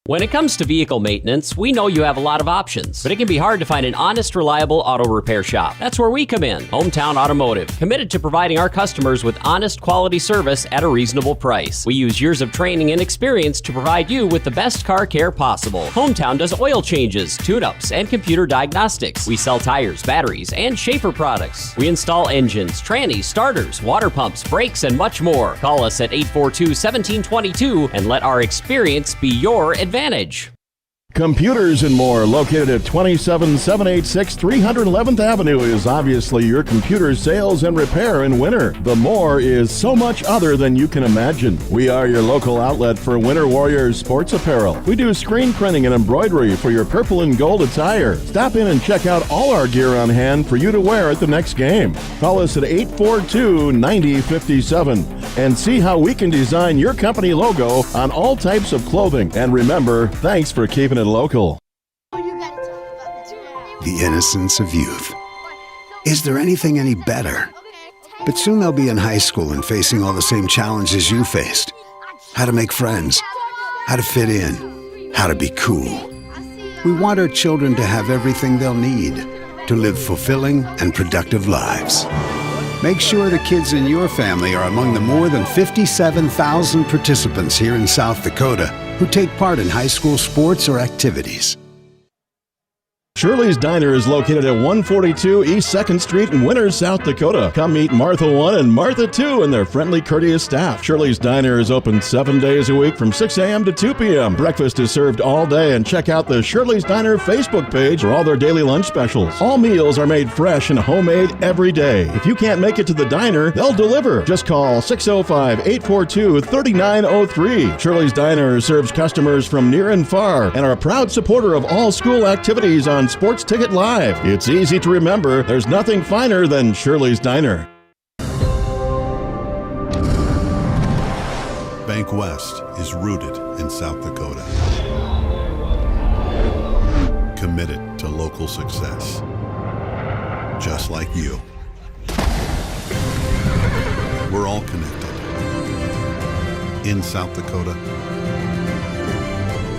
When it comes to vehicle maintenance, we know you have a lot of options, but it can be hard to find an honest, reliable auto repair shop. That's where we come in. Hometown Automotive, committed to providing our customers with honest, quality service at a reasonable price. We use years of training and experience to provide you with the best car care possible. Hometown does oil changes, tune-ups, and computer diagnostics. We sell tires, batteries, and Schaefer products. We install engines, trannies, starters, water pumps, brakes, and much more. Call us at 842-1722 and let our experience be your advantage. Computers and More, located at 27786 311th Avenue, is obviously your computer sales and repair in winter. The More is so much other than you can imagine. We are your local outlet for Winter Warriors sports apparel. We do screen printing and embroidery for your purple and gold attire. Stop in and check out all our gear on hand for you to wear at the next game. Call us at 842-9057 and see how we can design your company logo on all types of clothing. And remember, thanks for keeping it local. The innocence of youth. Is there anything any better? But soon they'll be in high school and facing all the same challenges you faced. How to make friends, how to fit in, how to be cool. We want our children to have everything they'll need to live fulfilling and productive lives. Make sure the kids in your family are among the more than 57,000 participants here in South Dakota who take part in high school sports or activities. Shirley's Diner is located at 142 East 2nd Street in Winters, South Dakota. Come meet Martha 1 and Martha 2 and their friendly, courteous staff. Shirley's Diner is open 7 days a week from 6 a.m. to 2 p.m. Breakfast is served all day, and check out the Shirley's Diner Facebook page for all their daily lunch specials. All meals are made fresh and homemade every day. If you can't make it to the diner, they'll deliver. Just call 605-842-3903. Shirley's Diner serves customers from near and far and are a proud supporter of all school activities on Sports Ticket Live. It's easy to remember. There's nothing finer than Shirley's Diner. Bank West is rooted in South Dakota. Committed to local success. Just like you. We're all connected. In South Dakota.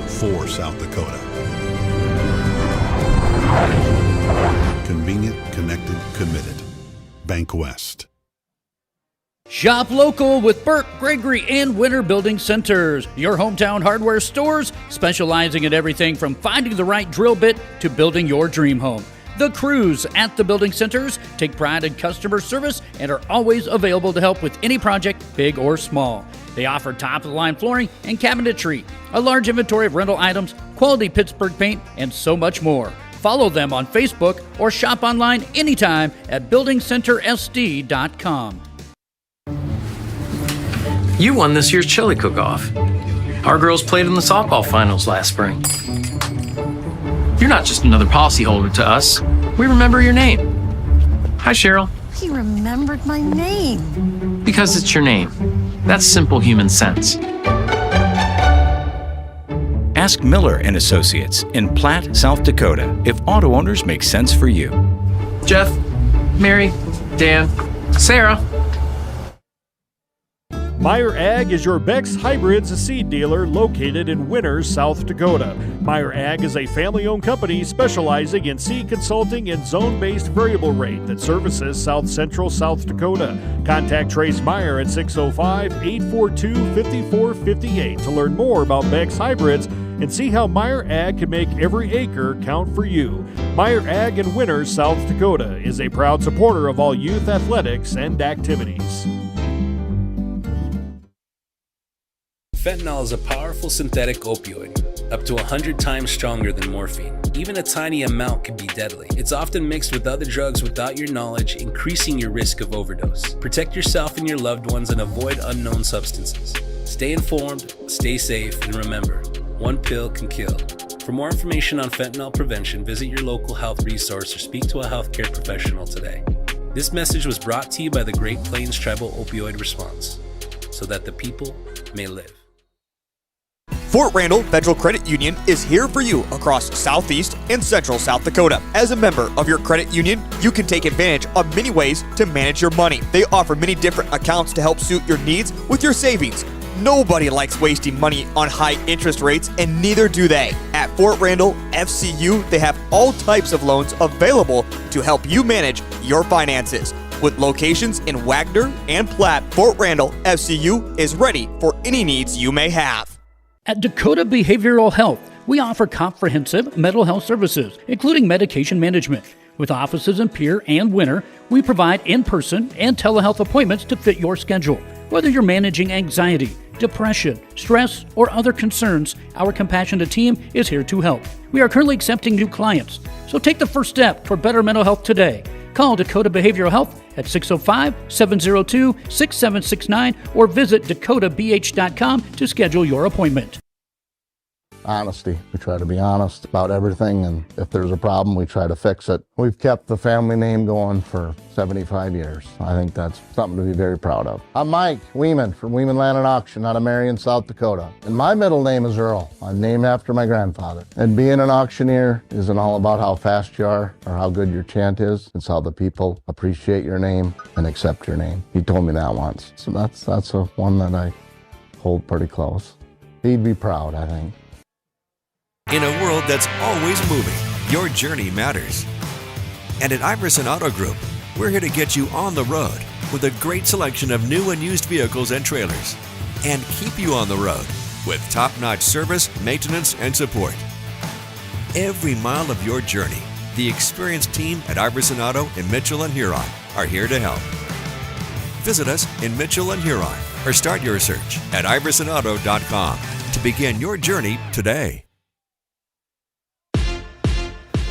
For South Dakota. Convenient, connected, committed. Bank West. Shop local with Burke, Gregory, and Winter Building Centers, your hometown hardware stores specializing in everything from finding the right drill bit to building your dream home. The crews at the building centers take pride in customer service and are always available to help with any project, big or small. They offer top-of-the-line flooring and cabinetry, a large inventory of rental items, quality Pittsburgh paint, and so much more. Follow them on Facebook or shop online anytime at buildingcentersd.com. You won this year's chili cook-off. Our girls played in the softball finals last spring. You're not just another policyholder to us. We remember your name. Hi, Cheryl. He remembered my name. Because it's your name. That's simple human sense. Ask Miller and Associates in Platte, South Dakota, if auto owners make sense for you. Jeff, Mary, Dan, Sarah. Meyer Ag is your Beck's Hybrids seed dealer located in Winters, South Dakota. Meyer Ag is a family-owned company specializing in seed consulting and zone-based variable rate that services South Central South Dakota. Contact Trace Meyer at 605-842-5458 to learn more about Beck's Hybrids and see how Meyer Ag can make every acre count for you. Meyer Ag in Winters, South Dakota is a proud supporter of all youth athletics and activities. Fentanyl is a powerful synthetic opioid, up to 100 times stronger than morphine. Even a tiny amount can be deadly. It's often mixed with other drugs without your knowledge, increasing your risk of overdose. Protect yourself and your loved ones and avoid unknown substances. Stay informed, stay safe, and remember, one pill can kill. For more information on fentanyl prevention, visit your local health resource or speak to a healthcare professional today. This message was brought to you by the Great Plains Tribal Opioid Response, so that the people may live. Fort Randall Federal Credit Union is here for you across Southeast and Central South Dakota. As a member of your credit union, you can take advantage of many ways to manage your money. They offer many different accounts to help suit your needs with your savings, Nobody likes wasting money on high interest rates, and neither do they. At Fort Randall FCU, they have all types of loans available to help you manage your finances. With locations in Wagner and Platte, Fort Randall FCU is ready for any needs you may have. At Dakota Behavioral Health, we offer comprehensive mental health services, including medication management. With offices in Pierre and Winter, we provide in-person and telehealth appointments to fit your schedule. Whether you're managing anxiety, depression, stress, or other concerns, our compassionate team is here to help. We are currently accepting new clients, so take the first step toward better mental health today. Call Dakota Behavioral Health at 605-702-6769 or visit dakotabh.com to schedule your appointment. Honesty. We try to be honest about everything, and if there's a problem, we try to fix it. We've kept the family name going for 75 years. I think that's something to be very proud of. I'm Mike Lyman from Lyman Land and Auction out of Marion, South Dakota. And my middle name is Earl. I'm named after my grandfather. And being an auctioneer isn't all about how fast you are or how good your chant is. It's how the people appreciate your name and accept your name. He told me that once. So that's one that I hold pretty close. He'd be proud, I think. In a world that's always moving, your journey matters. And at Iverson Auto Group, we're here to get you on the road with a great selection of new and used vehicles and trailers, and keep you on the road with top-notch service, maintenance, and support. Every mile of your journey, the experienced team at Iverson Auto in Mitchell and Huron are here to help. Visit us in Mitchell and Huron or start your search at iversonauto.com to begin your journey today.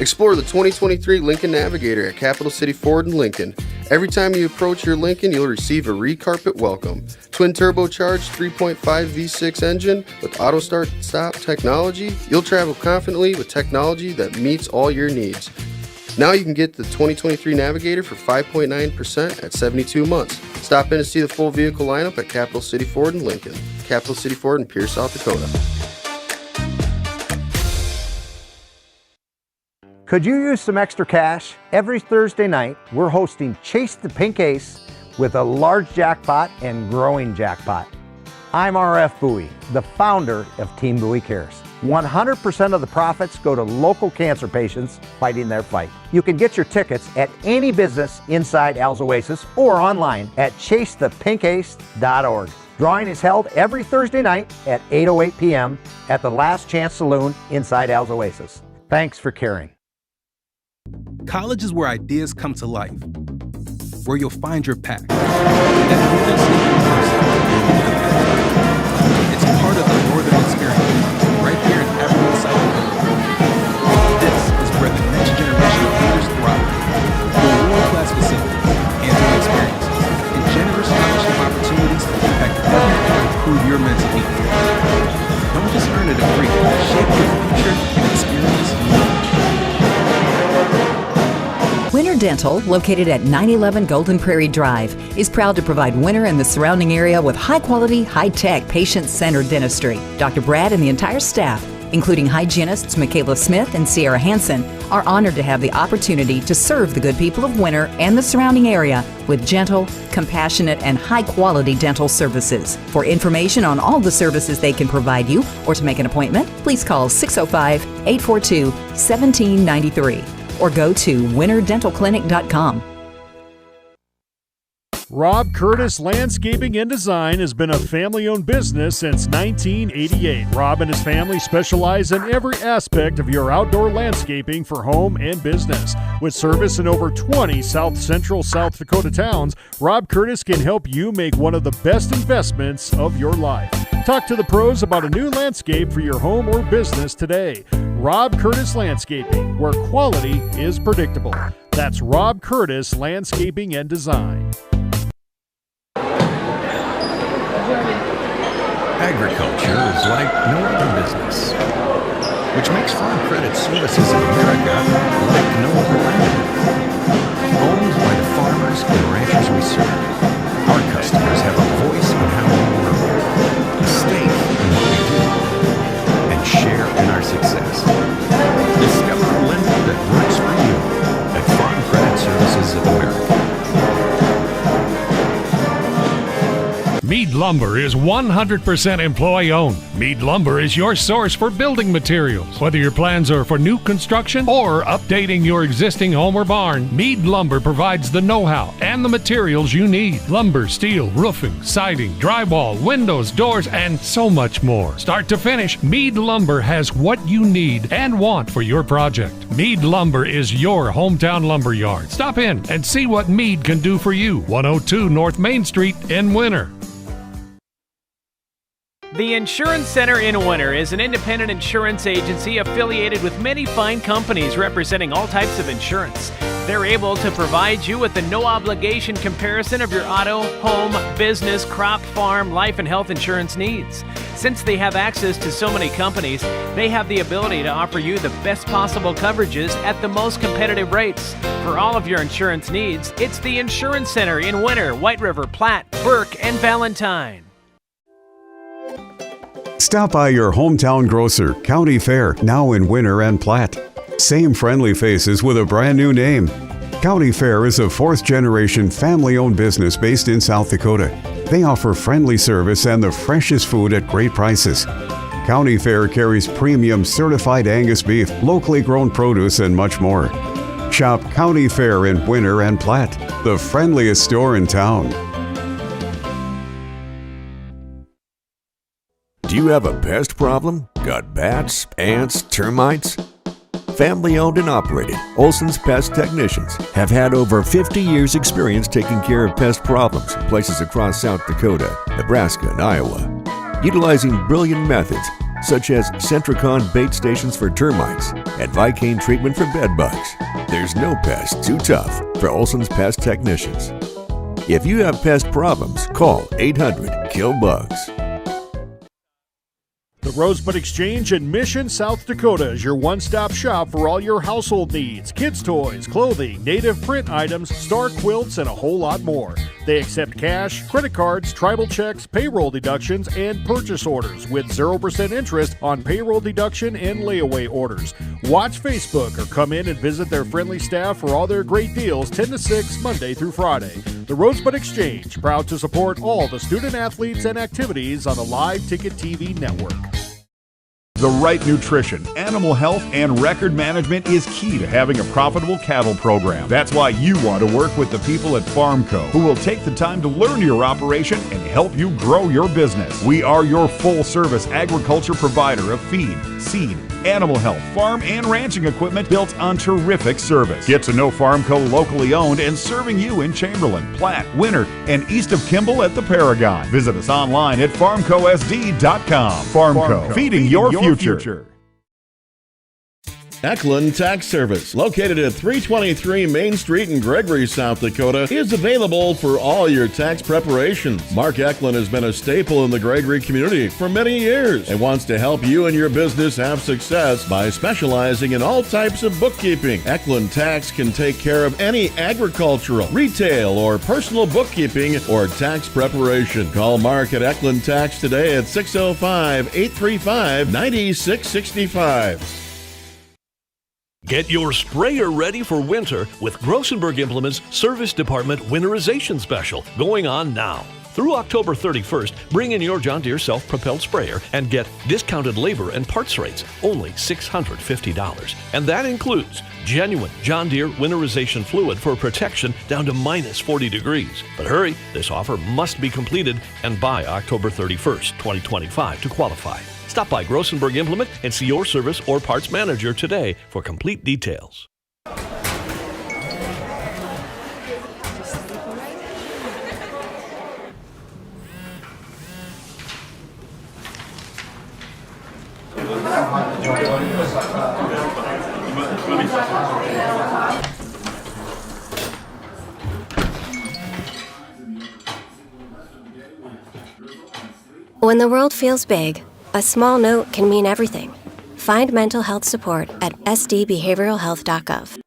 Explore the 2023 Lincoln Navigator at Capital City Ford in Lincoln. Every time you approach your Lincoln, you'll receive a recarpet welcome. Twin turbocharged 3.5 V6 engine with auto start technology, you'll travel confidently with technology that meets all your needs. Now you can get the 2023 Navigator for 5.9% at 72 months. Stop in to see the full vehicle lineup at Capital City Ford in Lincoln. Capital City Ford in Pierce, South Dakota. Could you use some extra cash? Every Thursday night, we're hosting Chase the Pink Ace with a large jackpot and growing jackpot. I'm RF Bowie, the founder of Team Bowie Cares. 100% of the profits go to local cancer patients fighting their fight. You can get your tickets at any business inside Al's Oasis or online at chasethepinkace.org. Drawing is held every Thursday night at 8:08 p.m. at the Last Chance Saloon inside Al's Oasis. Thanks for caring. College is where ideas come to life, where you'll find your path. It's part of the Northern experience, right here in Everett, South Dakota. This is where the next generation of leaders thrive, with world-class facilities, hands-on experiences, and generous scholarship opportunities to impact every area of who you're meant to be. Don't just earn a degree, shape your future and experience knowledge. Winter Dental, located at 911 Golden Prairie Drive, is proud to provide Winter and the surrounding area with high-quality, high-tech, patient-centered dentistry. Dr. Brad and the entire staff, including hygienists Michaela Smith and Sierra Hansen, are honored to have the opportunity to serve the good people of Winter and the surrounding area with gentle, compassionate, and high-quality dental services. For information on all the services they can provide you or to make an appointment, please call 605-842-1793. or go to winterdentalclinic.com. Rob Curtis Landscaping and Design has been a family-owned business since 1988. Rob and his family specialize in every aspect of your outdoor landscaping for home and business. With service in over 20 South Central South Dakota towns, Rob Curtis can help you make one of the best investments of your life. Talk to the pros about a new landscape for your home or business today. Rob Curtis Landscaping, where quality is predictable. That's Rob Curtis Landscaping and Design. Agriculture is like no other business, which makes Farm Credit Services of America like no other land. Owned by the farmers and ranchers we serve, our customers have a voice in how we work, a stake in what we do, and share in our success. Discover a lender that works for you at Farm Credit Services of America. Mead Lumber is 100% employee-owned. Mead Lumber is your source for building materials. Whether your plans are for new construction or updating your existing home or barn, Mead Lumber provides the know-how and the materials you need. Lumber, steel, roofing, siding, drywall, windows, doors, and so much more. Start to finish, Mead Lumber has what you need and want for your project. Mead Lumber is your hometown lumber yard. Stop in and see what Mead can do for you. 102 North Main Street in Winter. The Insurance Center in Winter is an independent insurance agency affiliated with many fine companies representing all types of insurance. They're able to provide you with a no-obligation comparison of your auto, home, business, crop, farm, life, and health insurance needs. Since they have access to so many companies, they have the ability to offer you the best possible coverages at the most competitive rates. For all of your insurance needs, it's the Insurance Center in Winter, White River, Platte, Burke, and Valentine. Stop by your hometown grocer, County Fair, now in Winter and Platte. Same friendly faces with a brand new name. County Fair is a fourth-generation family-owned business based in South Dakota. They offer friendly service and the freshest food at great prices. County Fair carries premium certified Angus beef, locally grown produce, and much more. Shop County Fair in Winter and Platte, the friendliest store in town. Do you have a pest problem? Got bats, ants, termites? Family owned and operated, Olson's Pest Technicians have had over 50 years experience taking care of pest problems in places across South Dakota, Nebraska, and Iowa. Utilizing brilliant methods such as Centricon bait stations for termites and Vicane treatment for bed bugs. There's no pest too tough for Olson's Pest Technicians. If you have pest problems, call 800-KILL-BUGS. The Rosebud Exchange in Mission, South Dakota is your one-stop shop for all your household needs, kids' toys, clothing, native print items, star quilts, and a whole lot more. They accept cash, credit cards, tribal checks, payroll deductions, and purchase orders with 0% interest on payroll deduction and layaway orders. Watch Facebook or come in and visit their friendly staff for all their great deals 10 to 6 Monday through Friday. The Rosebud Exchange, proud to support all the student athletes and activities on the Live Ticket TV network. The right nutrition, animal health, and record management is key to having a profitable cattle program. That's why you want to work with the people at Farmco, who will take the time to learn your operation and help you grow your business. We are your full-service agriculture provider of feed, seed, animal health, farm, and ranching equipment built on terrific service. Get to know Farmco locally owned and serving you in Chamberlain, Platte, Winter, and east of Kimball at the Paragon. Visit us online at farmcosd.com. Farmco, feeding your future. Eklund Tax Service, located at 323 Main Street in Gregory, South Dakota, is available for all your tax preparations. Mark Eklund has been a staple in the Gregory community for many years and wants to help you and your business have success by specializing in all types of bookkeeping. Eklund Tax can take care of any agricultural, retail, or personal bookkeeping or tax preparation. Call Mark at Eklund Tax today at 605-835-9665. Get your sprayer ready for winter with Grossenberg Implement's Service Department Winterization Special going on now. Through October 31st, bring in your John Deere self-propelled sprayer and get discounted labor and parts rates, only $650. And that includes genuine John Deere winterization fluid for protection down to minus 40 degrees. But hurry, this offer must be completed and by October 31st, 2025 to qualify. Stop by Grossenberg Implement and see your service or parts manager today for complete details. When the world feels big, a small note can mean everything. Find mental health support at sdbehavioralhealth.gov.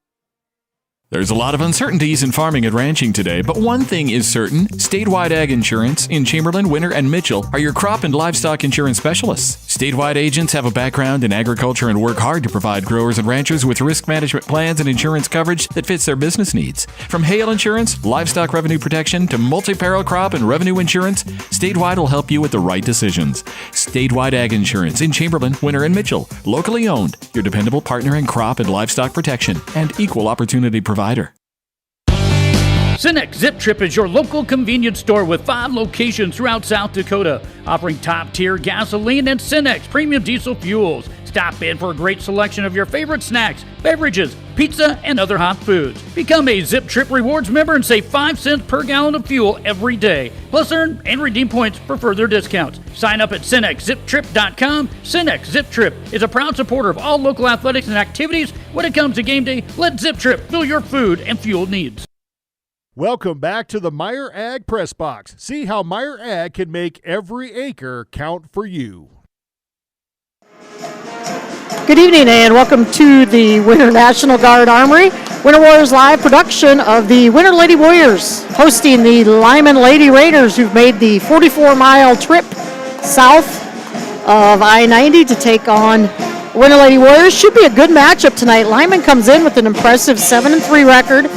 There's a lot of uncertainties in farming and ranching today, but one thing is certain. Statewide Ag Insurance in Chamberlain, Winter, and Mitchell are your crop and livestock insurance specialists. Statewide agents have a background in agriculture and work hard to provide growers and ranchers with risk management plans and insurance coverage that fits their business needs. From hail insurance, livestock revenue protection, to multi-peril crop and revenue insurance, Statewide will help you with the right decisions. Statewide Ag Insurance in Chamberlain, Winter, and Mitchell. Locally owned, your dependable partner in crop and livestock protection and equal opportunity provider. Cenex Zip Trip is your local convenience store with 5 locations throughout South Dakota, offering top-tier gasoline and Cenex premium diesel fuels. Stop in for a great selection of your favorite snacks, beverages, pizza, and other hot foods. Become a Zip Trip Rewards member and save 5 cents per gallon of fuel every day. Plus, earn and redeem points for further discounts. Sign up at CenexZipTrip.com. Cenex Zip Trip is a proud supporter of all local athletics and activities. When it comes to game day, let Zip Trip fill your food and fuel needs. Welcome back to the Meyer Ag Press Box. See how Meyer Ag can make every acre count for you. Good evening and welcome to the Winter National Guard Armory. Winter Warriors Live production of the Winter Lady Warriors hosting the Lyman Lady Raiders, who've made the 44-mile trip south of I-90 to take on Winter Lady Warriors. Should be a good matchup tonight. Lyman comes in with an impressive 7-3 record.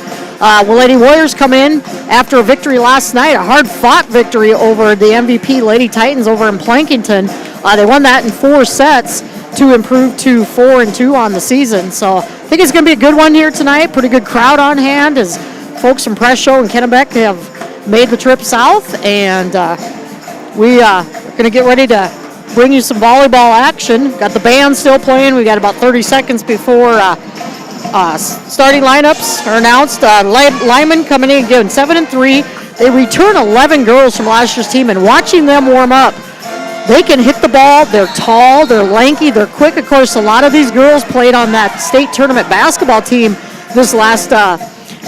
Lady Warriors come in after a victory last night, a hard-fought victory over the MVP Lady Titans over in Plankington. They won that in 4 sets to improve to 4-2 on the season. So I think it's going to be a good one here tonight. Pretty good crowd on hand as folks from Presho and Kennebec have made the trip south. And we are going to get ready to bring you some volleyball action. Got the band still playing. We got about 30 seconds before starting lineups are announced. Lyman coming in again 7-3. They return 11 girls from last year's team, and watching them warm up, they can hit the ball. They're tall, they're lanky, they're quick. Of course, a lot of these girls played on that state tournament basketball team this last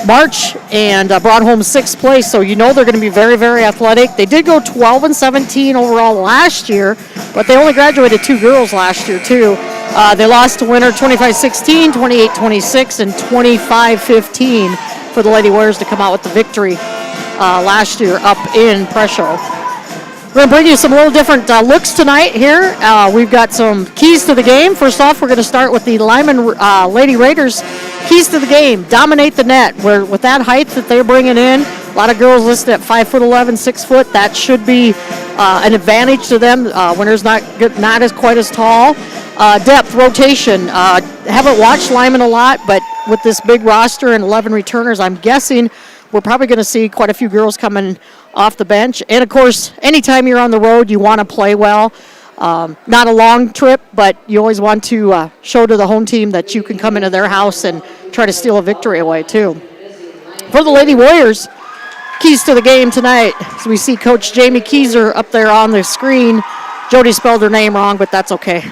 March and brought home 6th place, so you know they're going to be very, very athletic. They did go 12-17 overall last year, but they only graduated 2 girls last year too. They lost to Winter 25-16, 28-26, and 25-15 for the Lady Warriors to come out with the victory last year up in Presho. We're going to bring you some little different looks tonight here. We've got some keys to the game. First off, we're going to start with the Lyman Lady Raiders. Keys to the game: dominate the net. Where with that height that they're bringing in, a lot of girls listed at 5'11", 6 foot. That should be an advantage to them. Winter's not as quite as tall. Depth, rotation. Haven't watched Lyman a lot, but with this big roster and 11 returners, I'm guessing we're probably going to see quite a few girls coming off the bench. And of course, anytime you're on the road, you want to play well. Not a long trip, but you always want to show to the home team that you can come into their house and try to steal a victory away too. For the Lady Warriors, keys to the game tonight. So we see Coach Jamie Keyser up there on the screen. Jody spelled her name wrong, but that's okay.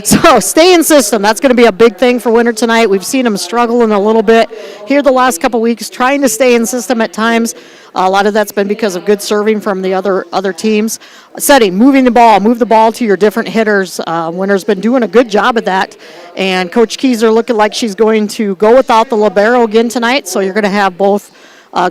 So stay in system. That's going to be a big thing for Winter tonight. We've seen them struggling a little bit here the last couple weeks, trying to stay in system at times. A lot of that's been because of good serving from the other teams. Setting, moving the ball, move the ball to your different hitters. Winter's been doing a good job of that. And Coach Keyser looking like she's going to go without the libero again tonight. So you're going to have both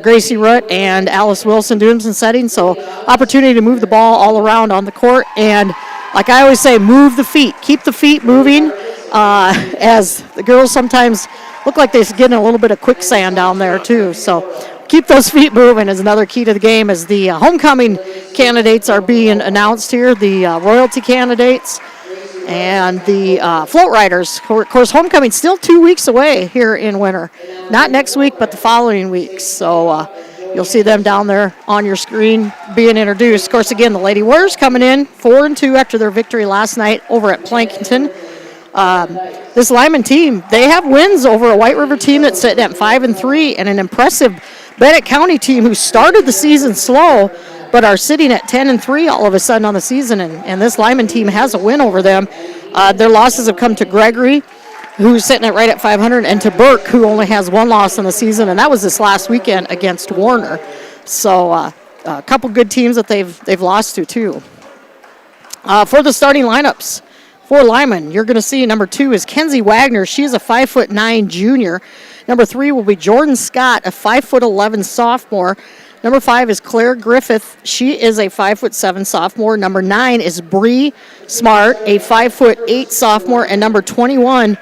Gracie Root and Alice Wilson doing some setting. So opportunity to move the ball all around on the court. And like I always say, move the feet. Keep the feet moving, as the girls sometimes look like they're getting a little bit of quicksand down there too. So keep those feet moving is another key to the game as the homecoming candidates are being announced here, the royalty candidates and the float riders. Of course, homecoming's still 2 weeks away here in Winter. Not next week, but the following week. So you'll see them down there on your screen being introduced. Of course, again, the Lady Warriors coming in 4-2 after their victory last night over at Plankington. This Lyman team, they have wins over a White River team that's sitting at 5-3 and an impressive Bennett County team who started the season slow but are sitting at 10-3 all of a sudden on the season. And this Lyman team has a win over them. Their losses have come to Gregory, who's sitting at right at 500, and to Burke, who only has 1 loss in the season, and that was this last weekend against Warner. So a couple good teams that they've lost to too. For the starting lineups For Lyman, you're going to see number 2 is Kenzie Wagner. She is a 5'9" junior. Number 3 will be Jordan Scott, a 5'11" sophomore. Number 5 is Claire Griffith. She is a 5'7" sophomore. Number 9 is Bree Smart, a 5'8" sophomore. And number 21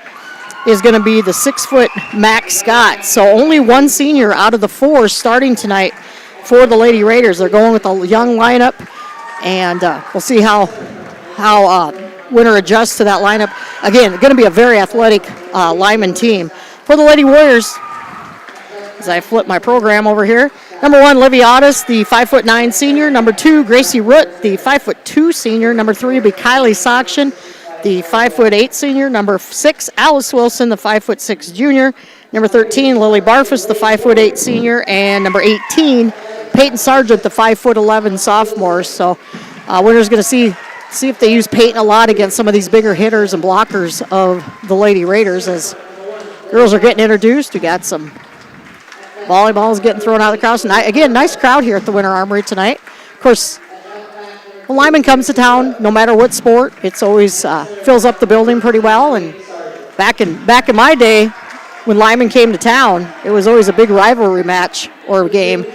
is going to be the 6' Max Scott. So only one senior out of the 4 starting tonight for the Lady Raiders. They're going with a young lineup, and we'll see how Winter adjusts to that lineup. Again, going to be a very athletic Lyman team. For the Lady Warriors, as I flip my program over here, number 1, Livy Otis, the 5'9" senior. Number 2, Gracie Root, the 5'2" senior. Number 3 will be Kylie Sokshin, the 5'8" senior. Number 6, Alice Wilson, the 5'6" junior. Number 13, Lily Barfus, the 5'8" senior. And number 18, Peyton Sargent, the 5'11" sophomore. So Winter's going to see if they use Peyton a lot against some of these bigger hitters and blockers of the Lady Raiders as girls are getting introduced. We got some volleyballs getting thrown out of the crowd. And again, nice crowd here at the Winter Armory tonight. Of course, when Lyman comes to town, no matter what sport, it's always fills up the building pretty well. And back in my day, when Lyman came to town, it was always a big rivalry match or game.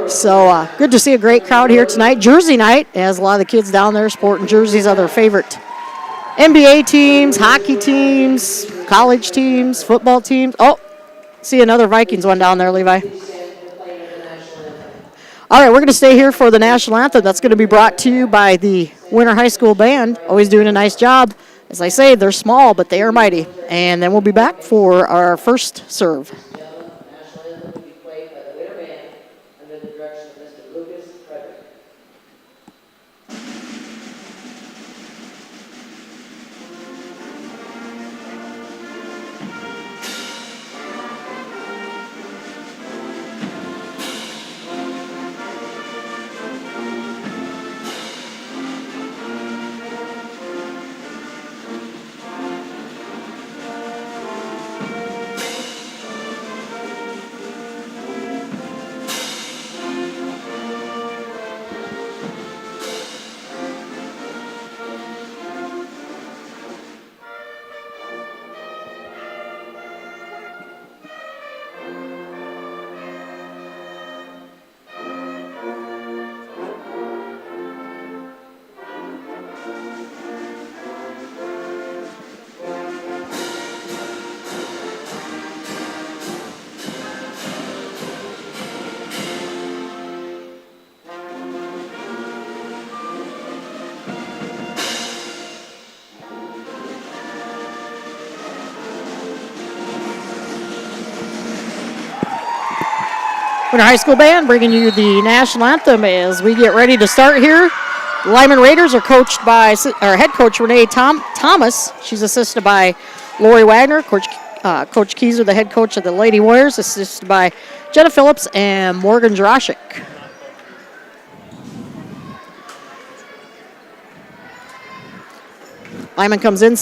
So good to see a great crowd here tonight. Jersey night, as a lot of the kids down there sporting jerseys of their favorite NBA teams, hockey teams, college teams, football teams. Oh, see another Vikings one down there, Levi. All right, we're going to stay here for the national anthem. That's going to be brought to you by the Winter High School Band. Always doing a nice job. As I say, they're small, but they are mighty. And then we'll be back for our first serve. Winter High School Band bringing you the national anthem as we get ready to start here. The Lyman Raiders are coached by head coach Renee Thomas. She's assisted by Lori Wagner. Coach Keyser, the head coach of the Lady Warriors, assisted by Jenna Phillips and Morgan Jarashik. Lyman comes in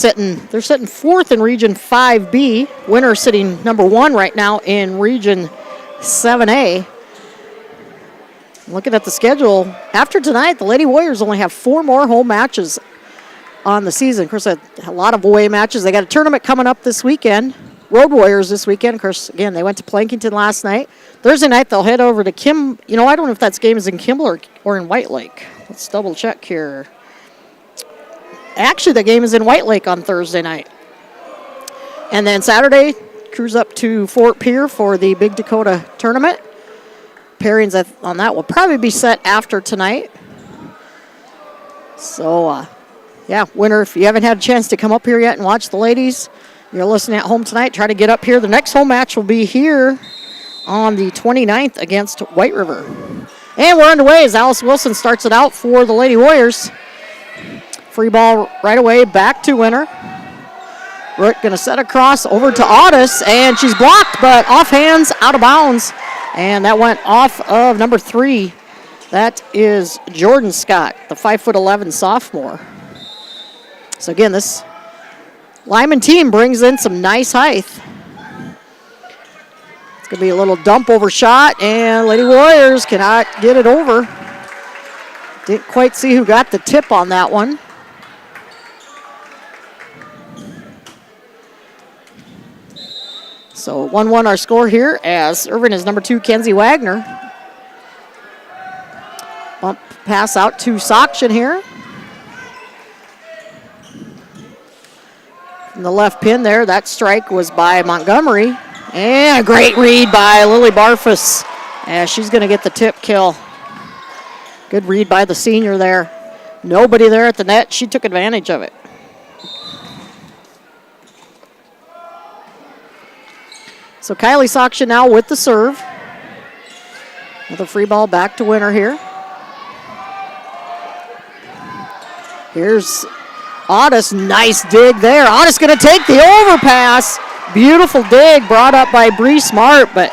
they're sitting 4th in Region 5B. Winter sitting number 1 right now in Region 7A. Looking at the schedule, after tonight, the Lady Warriors only have 4 more home matches on the season. Of course, a lot of away matches. They got a tournament coming up this weekend. Road Warriors this weekend. Of course, again, they went to Plankington last night. Thursday night, they'll head over to I don't know if that game is in Kimball or in White Lake. Let's double check here. Actually, the game is in White Lake on Thursday night. And then Saturday, cruise up to Fort Pierre for the Big Dakota tournament. Pairings on that will probably be set after tonight. So, Winter, if you haven't had a chance to come up here yet and watch the ladies, you're listening at home tonight, try to get up here. The next home match will be here on the 29th against White River. And we're underway as Alice Wilson starts it out for the Lady Warriors. Free ball right away, back to Winter. Root going to set across over to Otis, and she's blocked, but off hands, out of bounds. And that went off of number 3. That is Jordan Scott, the 5'11" sophomore. So again, this Lyman team brings in some nice height. It's going to be a little dump over shot, and Lady Warriors cannot get it over. Didn't quite see who got the tip on that one. So 1-1 our score here as serving is number 2, Kenzie Wagner. Bump pass out to Sakshan here. From the left pin there, that strike was by Montgomery. And a great read by Lily Barfus. And she's going to get the tip kill. Good read by the senior there. Nobody there at the net. She took advantage of it. So Kylie Sakshan now with the serve. Another free ball back to Winter here. Here's Otis, nice dig there. Otis going to take the overpass. Beautiful dig brought up by Bree Smart, but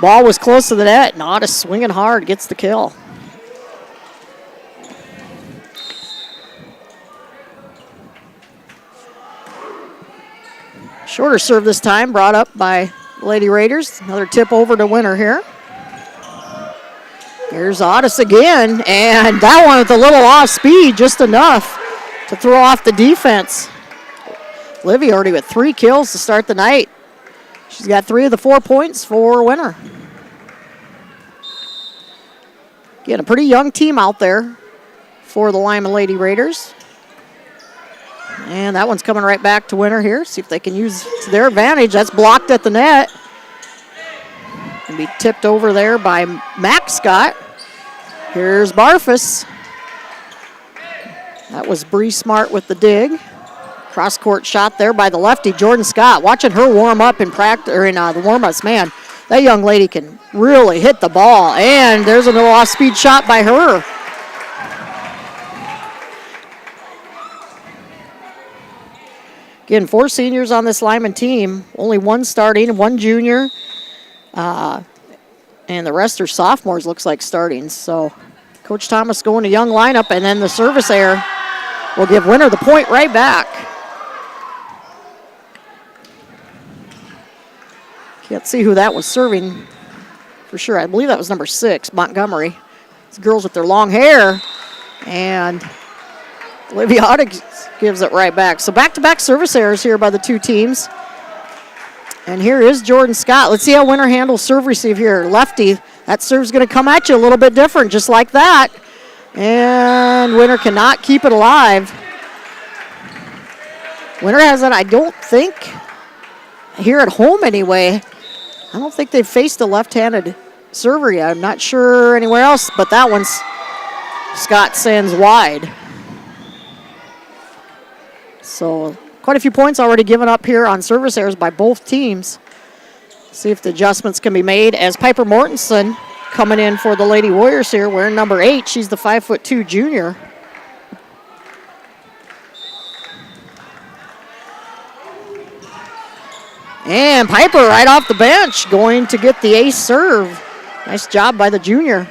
ball was close to the net, and Otis swinging hard gets the kill. Shorter serve this time, brought up by Lady Raiders. Another tip over to Winter here. Here's Otis again, and that one with a little off speed, just enough to throw off the defense. Livy already with 3 kills to start the night. She's got 3 of the 4 points for Winter. Again, a pretty young team out there for the Lyman Lady Raiders. And that one's coming right back to Winter here. See if they can use to their advantage. That's blocked at the net. And be tipped over there by Max Scott. Here's Barfus. That was Bree Smart with the dig. Cross-court shot there by the lefty, Jordan Scott. Watching her warm up in practice, or in the warm-ups, man, that young lady can really hit the ball. And there's a little off-speed shot by her. Again, 4 seniors on this Lyman team. Only 1 starting, 1 junior. And the rest are sophomores, looks like, starting. So Coach Thomas going to young lineup, and then the service error will give Winter the point right back. Can't see who that was serving for sure. I believe that was number 6, Montgomery. These girls with their long hair. And Olivia Otis gives it right back. So back-to-back service errors here by the 2 teams. And here is Jordan Scott. Let's see how Winter handles serve receive here. Lefty, that serve's going to come at you a little bit different, just like that. And Winter cannot keep it alive. Winter has it, I don't think, here at home anyway. I don't think they've faced a left-handed server yet. I'm not sure anywhere else, but that one's Scott sends wide. So quite a few points already given up here on service errors by both teams. See if the adjustments can be made as Piper Mortensen coming in for the Lady Warriors here, wearing number 8. She's the 5'2" junior. And Piper right off the bench going to get the ace serve. Nice job by the junior.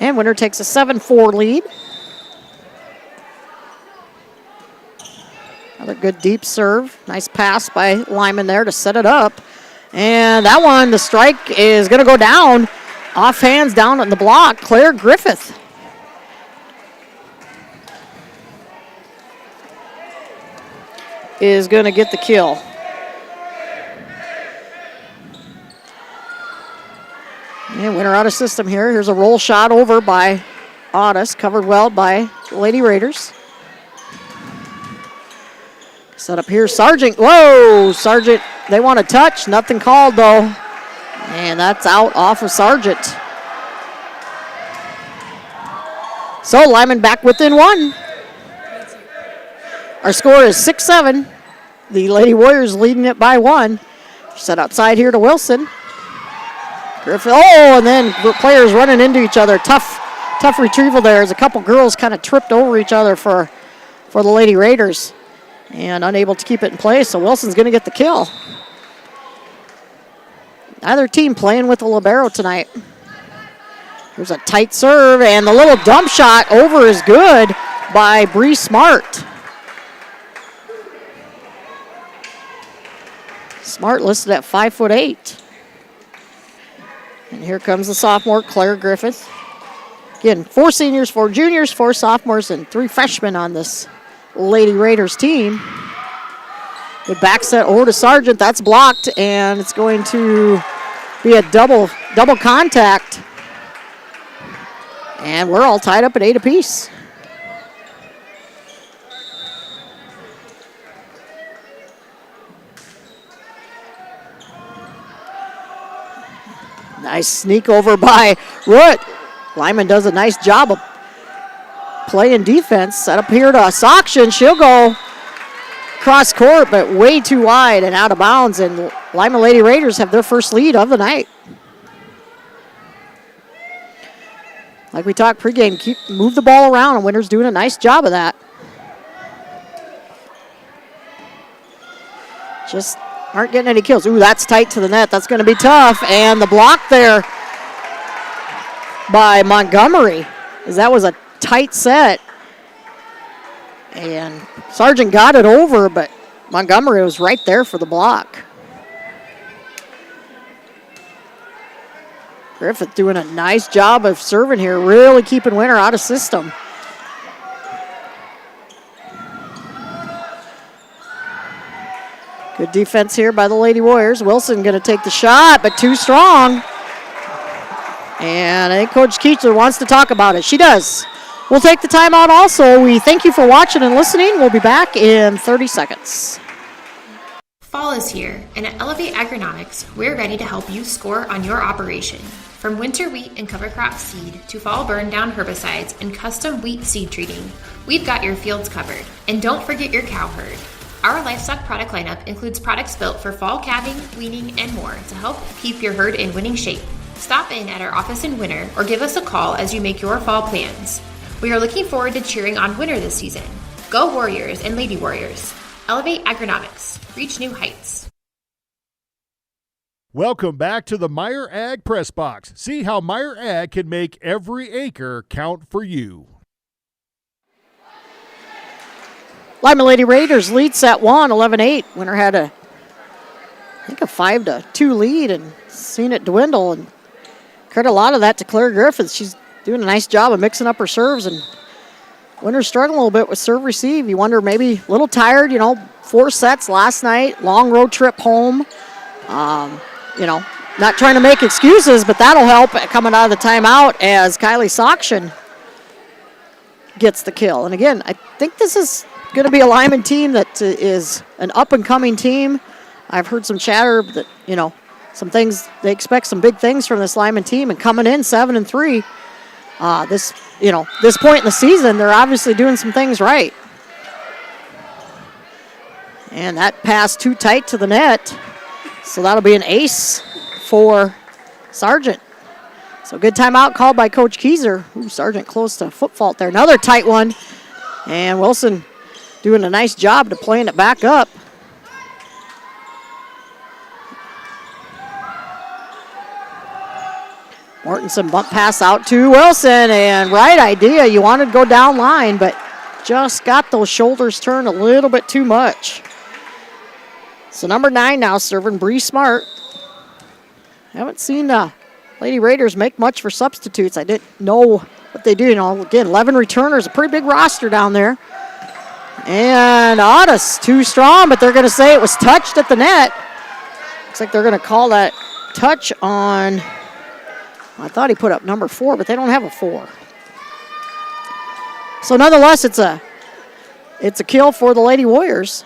And Winter takes a 7-4 lead. Another good deep serve. Nice pass by Lyman there to set it up. And that one, the strike is going to go down. Off hands down on the block, Claire Griffith. Is going to get the kill. And Winter out of system here. Here's a roll shot over by Otis, covered well by the Lady Raiders. Set up here, Sargent. Whoa, Sargent, they want to touch. Nothing called, though. And that's out off of Sargent. So Lyman back within 1. Our score is 6-7. The Lady Warriors leading it by 1. Set outside here to Wilson. Griffith, and then players running into each other. Tough retrieval there as a couple girls kind of tripped over each other for the Lady Raiders. And unable to keep it in place, so Wilson's going to get the kill. Either team playing with the libero tonight. Here's a tight serve, and the little dump shot over is good by Bree Smart. Smart listed at 5'8". And here comes the sophomore, Claire Griffith. Again, 4 seniors, 4 juniors, 4 sophomores, and 3 freshmen on this Lady Raiders team. Good back set over to Sargent. That's blocked, and it's going to be a double contact. And we're all tied up at 8 apiece. Nice sneak over by Root. Lyman does a nice job of playing defense. Set up here to Sokshin. She'll go cross court, but way too wide and out of bounds. And Lyman Lady Raiders have their first lead of the night. Like we talked pregame, move the ball around, and Winter's doing a nice job of that. Just aren't getting any kills. Ooh, that's tight to the net. That's going to be tough. And the block there by Montgomery, as that was a tight set. And Sargent got it over, but Montgomery was right there for the block. Griffith doing a nice job of serving here, really keeping Winter out of system. Good defense here by the Lady Warriors. Wilson going to take the shot, but too strong. And I think Coach Keechler wants to talk about it. She does. We'll take the timeout also. We thank you for watching and listening. We'll be back in 30 seconds. Fall is here, and at Elevate Agronomics, we're ready to help you score on your operation. From winter wheat and cover crop seed to fall burn down herbicides and custom wheat seed treating, we've got your fields covered. And don't forget your cow herd. Our livestock product lineup includes products built for fall calving, weaning, and more to help keep your herd in winning shape. Stop in at our office in Winter or give us a call as you make your fall plans. We are looking forward to cheering on Winter this season. Go Warriors and Lady Warriors. Elevate Agronomics. Reach new heights. Welcome back to the Meyer Ag Press Box. See how Meyer Ag can make every acre count for you. Lyman Lady Raiders lead set 1, 11-8. Winter had a 5-2 lead and seen it dwindle. And credit a lot of that to Claire Griffith. She's doing a nice job of mixing up her serves. And Winter's struggling a little bit with serve receive. You wonder, maybe a little tired, 4 sets last night, long road trip home. Not trying to make excuses, but that'll help coming out of the timeout as Kylie Sokshin gets the kill. And again, I think this is going to be a Lyman team that is an up-and-coming team. I've heard some chatter that, some things, they expect some big things from this Lyman team, and coming in 7-3, this point in the season, they're obviously doing some things right. And that pass too tight to the net, so that'll be an ace for Sargent. So good timeout called by Coach Keyser. Ooh, Sargent close to foot fault there. Another tight one, and Wilson doing a nice job to playing it back up. Mortensen bump pass out to Wilson, and right idea. You wanted to go down line, but just got those shoulders turned a little bit too much. So number 9 now serving Bree Smart. Haven't seen Lady Raiders make much for substitutes. I didn't know what they do. Again, 11 returners, a pretty big roster down there. And Otis, too strong, but they're going to say it was touched at the net. Looks like they're going to call that touch on, I thought he put up number 4, but they don't have a 4. So nonetheless, it's a kill for the Lady Warriors.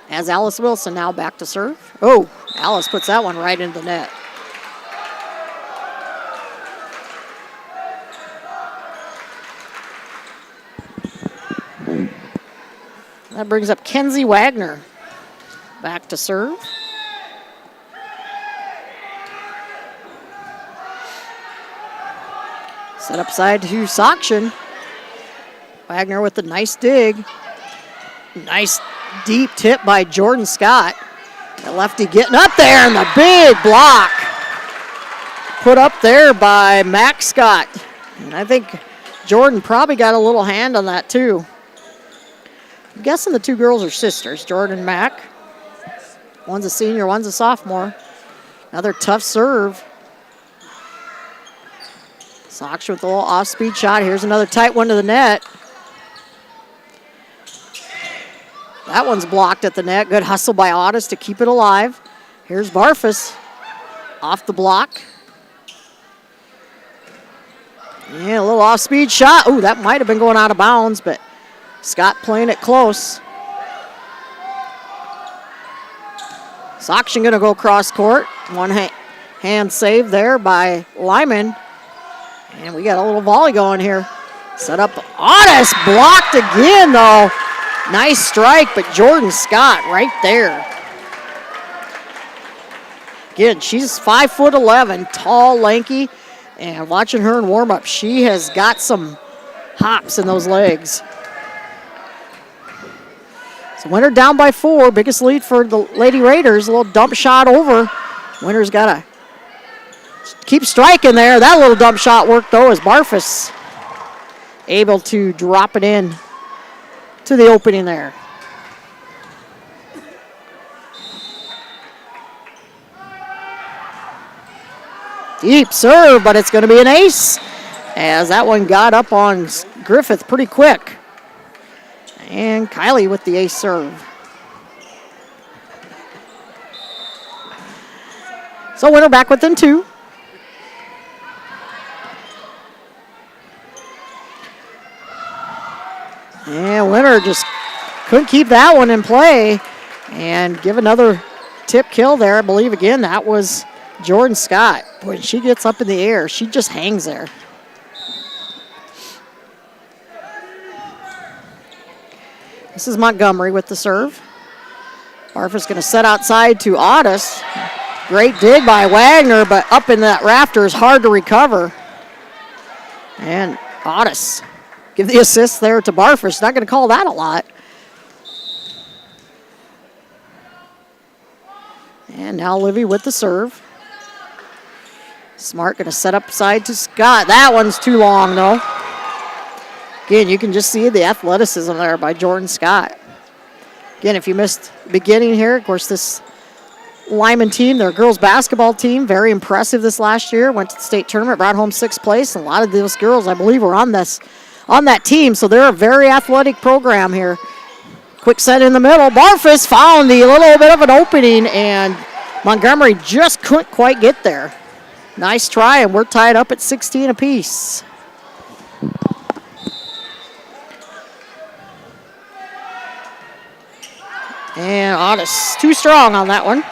As Alice Wilson now back to serve. Oh, Alice puts that one right into the net. That brings up Kenzie Wagner back to serve. Set up side to Sokshin. Wagner with the nice dig. Nice deep tip by Jordan Scott. The lefty getting up there, and the big block put up there by Max Scott. And I think Jordan probably got a little hand on that too. I'm guessing the two girls are sisters, Jordan and Mac. One's a senior, one's a sophomore. Another tough serve. Sokshin with a little off-speed shot. Here's another tight one to the net. That one's blocked at the net. Good hustle by Otis to keep it alive. Here's Barfus off the block. Yeah, a little off-speed shot. Ooh, that might have been going out of bounds, but Scott playing it close. Soction going to go cross court. One hand save there by Lyman. And we got a little volley going here. Set up. Otis blocked again, though. Nice strike, but Jordan Scott right there. Again, she's 5'11", tall, lanky. And watching her in warm-up, she has got some hops in those legs. So Winter down by 4, biggest lead for the Lady Raiders. A little dump shot over. Winter's got to keep striking there. That little dump shot worked, though, as Barfus able to drop it in to the opening there. Deep serve, but it's going to be an ace as that one got up on Griffith pretty quick. And Kylie with the ace serve. So Winter back within 2. And Winter just couldn't keep that one in play and give another tip kill there. I believe, again, that was Jordan Scott. When she gets up in the air, she just hangs there. This is Montgomery with the serve. Barfus going to set outside to Otis. Great dig by Wagner, but up in that rafter is hard to recover. And Otis give the assist there to Barfus. Not going to call that a lot. And now Livy with the serve. Smart going to set up side to Scott. That one's too long, though. Again, you can just see the athleticism there by Jordan Scott. Again, if you missed the beginning here, of course, this Lyman team, their girls basketball team, very impressive this last year. Went to the state tournament, brought home 6th place. And a lot of those girls, I believe, were on that team. So they're a very athletic program here. Quick set in the middle. Barfus found the little bit of an opening, and Montgomery just couldn't quite get there. Nice try, and we're tied up at 16 apiece. And Otis too strong on that one.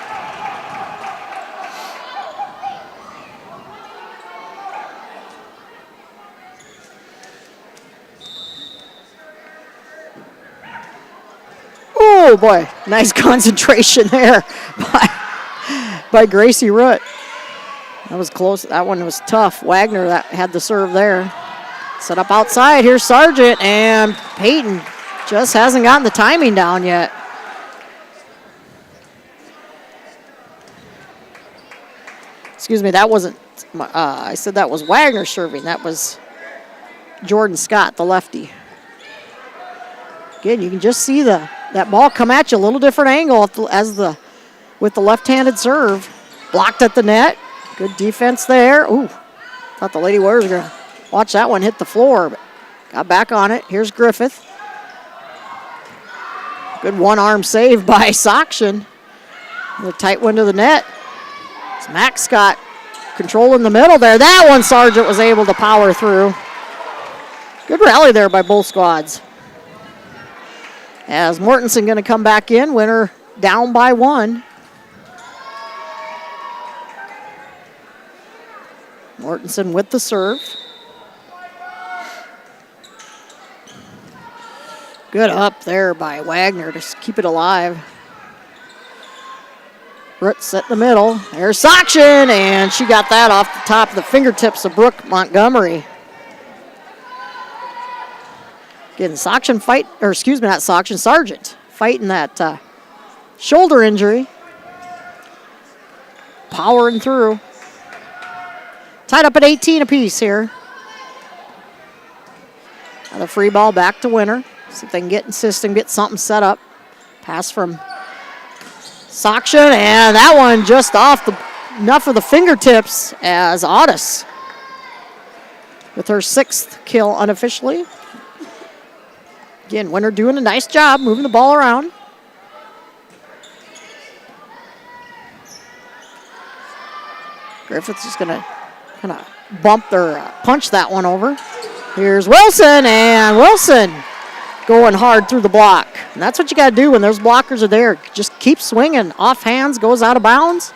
Oh boy, nice concentration there by Gracie Root. That was close. That one was tough. Wagner that had the serve there. Set up outside. Here's Sargent, and Peyton just hasn't gotten the timing down yet. Excuse me, that wasn't, I said that was Wagner serving. That was Jordan Scott, the lefty. Again, you can just see that ball come at you a little different angle with the left-handed serve. Blocked at the net. Good defense there. Ooh, thought the Lady Warriors were going to watch that one hit the floor, but got back on it. Here's Griffith. Good one-arm save by Soction. The tight one to the net. It's Max Scott controlling the middle there. That one Sargent was able to power through. Good rally there by both squads. As Mortensen going to come back in, Winter down by 1. Mortensen with the serve. Good up there by Wagner to keep it alive. Root set in the middle. There's Soction, and she got that off the top of the fingertips of Brooke Montgomery. Getting Soction fight, or excuse me, not Soction, Sargent fighting that shoulder injury. Powering through. Tied up at 18 apiece here. Now the free ball back to Winter. See if they can get in system, get something set up. Pass from Soction, and that one just off enough of the fingertips as Otis with her 6th kill unofficially. Again, Winter doing a nice job moving the ball around. Griffith's just going to kind of punch that one over. Here's Wilson, and Wilson going hard through the block. And that's what you got to do when those blockers are there. Just keep swinging. Off hands, goes out of bounds.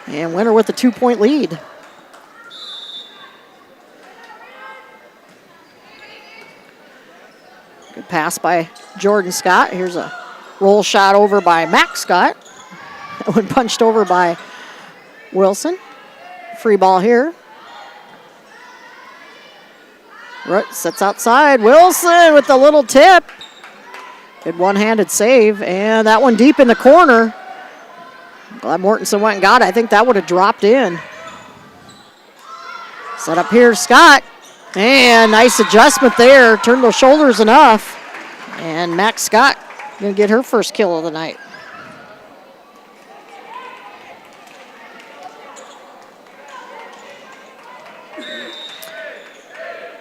And Winter with a 2-point lead. Good pass by Jordan Scott. Here's a roll shot over by Max Scott. That one punched over by Wilson. Free ball here. Sets outside. Wilson with the little tip. Good one-handed save. And that one deep in the corner. Glad Mortensen went and got it. I think that would have dropped in. Set up here, Scott. And nice adjustment there. Turned those shoulders enough. And Max Scott going to get her first kill of the night.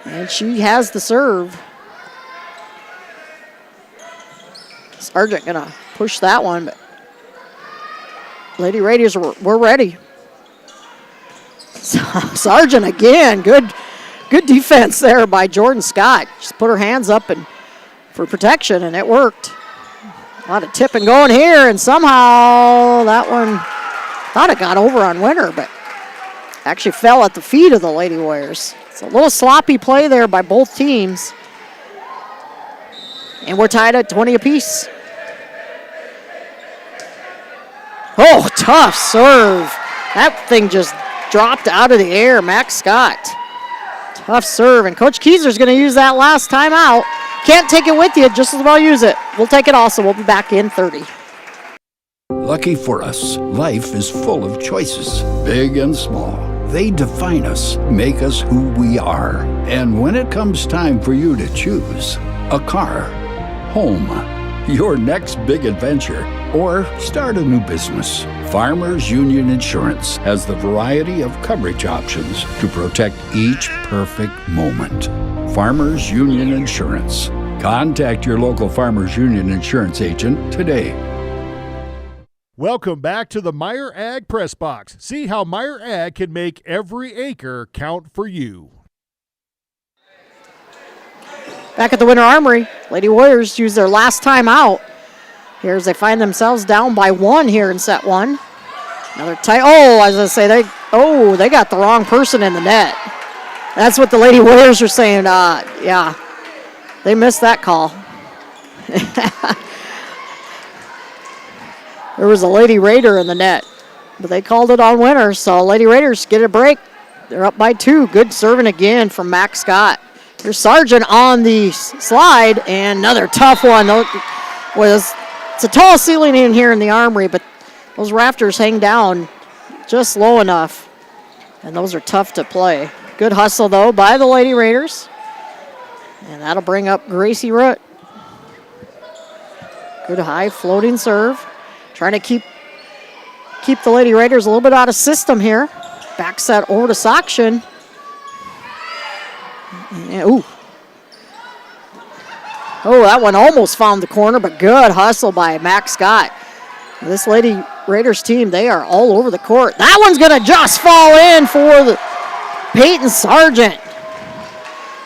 And she has the serve. Sargent going to push that one, but Lady Raiders were ready. Sargent again, good defense there by Jordan Scott. Just put her hands up and for protection, and it worked. A lot of tipping going here, and somehow that one, thought it got over on Winter, but actually fell at the feet of the Lady Warriors. It's a little sloppy play there by both teams. And we're tied at 20 apiece. Oh, tough serve. That thing just dropped out of the air. Max Scott. Tough serve. And Coach Keyser's going to use that last time out. Can't take it with you. Just as well use it. We'll take it also. We'll be back in 30. Lucky for us, life is full of choices, big and small. They define us, make us who we are. And when it comes time for you to choose, a car, home, your next big adventure, or start a new business, Farmers Union Insurance has the variety of coverage options to protect each perfect moment. Farmers Union Insurance. Contact your local Farmers Union Insurance agent today. Welcome back to the Meyer Ag Press Box. See how Meyer Ag can make every acre count for you. Back at the Winter Armory, Lady Warriors use their last time out. Here as they find themselves down by 1 here in set 1. Another tight, as I say, they got the wrong person in the net. That's what the Lady Warriors are saying. Yeah, they missed that call. There was a Lady Raider in the net, but they called it on Winter, so Lady Raiders get a break. They're up by 2. Good serving again from Max Scott. Here's Sargent on the slide, and another tough one. It's a tall ceiling in here in the Armory, but those rafters hang down just low enough, and those are tough to play. Good hustle, though, by the Lady Raiders, and that'll bring up Gracie Root. Good high floating serve. Trying to keep the Lady Raiders a little bit out of system here. Back set over to Sakshin. Ooh. Oh, that one almost found the corner, but good hustle by Max Scott. This Lady Raiders team, they are all over the court. That one's going to just fall in for the Peyton Sargent.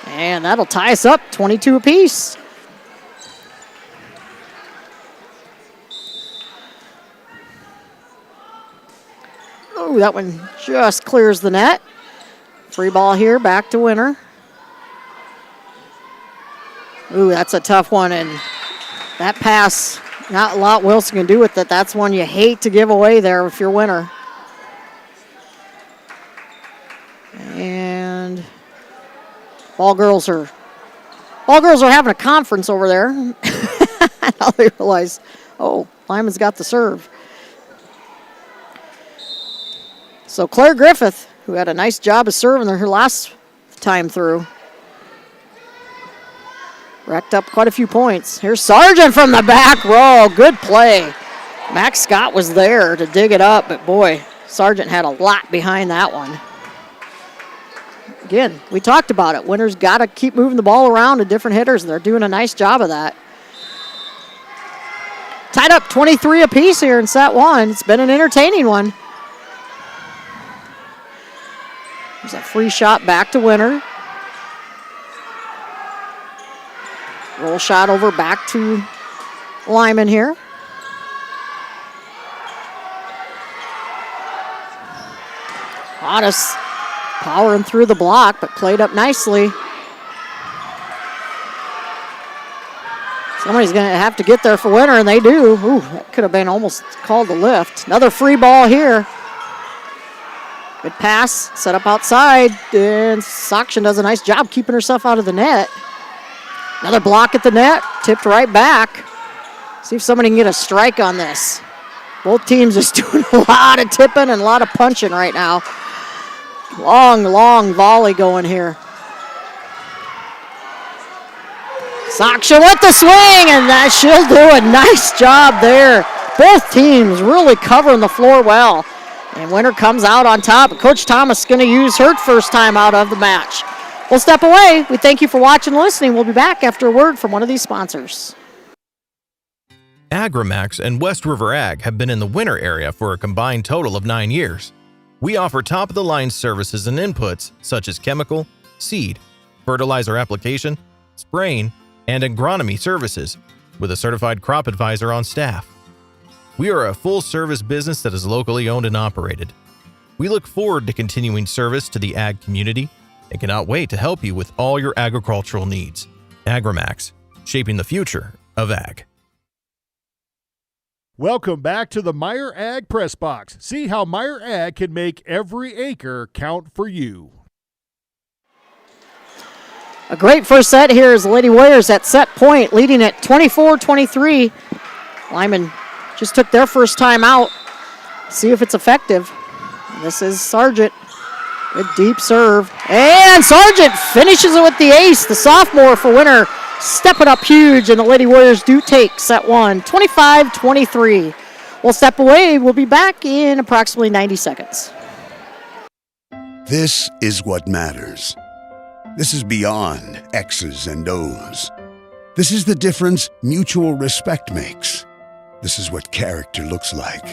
And that'll tie us up 22 apiece. Oh, that one just clears the net. Free ball here, back to Winter. Ooh, that's a tough one, and that pass, not a lot Wilson can do with it. That's one you hate to give away there if you're Winter. And ball girls are having a conference over there. Now they realize, Lyman's got the serve. So Claire Griffith, who had a nice job of serving her last time through, racked up quite a few points. Here's Sargent from the back row. Good play. Max Scott was there to dig it up, but boy, Sargent had a lot behind that one. Again, we talked about it. Winter's got to keep moving the ball around to different hitters, and they're doing a nice job of that. Tied up 23 apiece here in set 1. It's been an entertaining one. There's a free shot back to Winter. Roll shot over back to Lyman here. Otis powering through the block, but played up nicely. Somebody's going to have to get there for Winter, and they do. Ooh, that could have been almost called a lift. Another free ball here. Good pass, set up outside, and Sakshan does a nice job keeping herself out of the net. Another block at the net, tipped right back. See if somebody can get a strike on this. Both teams just doing a lot of tipping and a lot of punching right now. Long volley going here. Sakshan with the swing, and that she'll do a nice job there. Both teams really covering the floor well. And Winter comes out on top. Coach Thomas is going to use her first time out of the match. We'll step away. We thank you for watching and listening. We'll be back after a word from one of these sponsors. Agrimax and West River Ag have been in the Winter area for a combined total of 9 years. We offer top-of-the-line services and inputs such as chemical, seed, fertilizer application, spraying, and agronomy services with a certified crop advisor on staff. We are a full-service business that is locally owned and operated. We look forward to continuing service to the ag community and cannot wait to help you with all your agricultural needs. Agrimax, shaping the future of ag. Welcome back to the Meyer Ag Press Box. See how Meyer Ag can make every acre count for you. A great first set here as the Lady Warriors at set point, leading at 24-23. Lyman just took their first time out. See if it's effective. This is Sargent. Good deep serve. And Sargent finishes it with the ace. The sophomore for Winter stepping up huge, and the Lady Warriors do take set one, 25-23. We'll step away. We'll be back in approximately 90 seconds. This is what matters. This is beyond X's and O's. This is the difference mutual respect makes. This is what character looks like.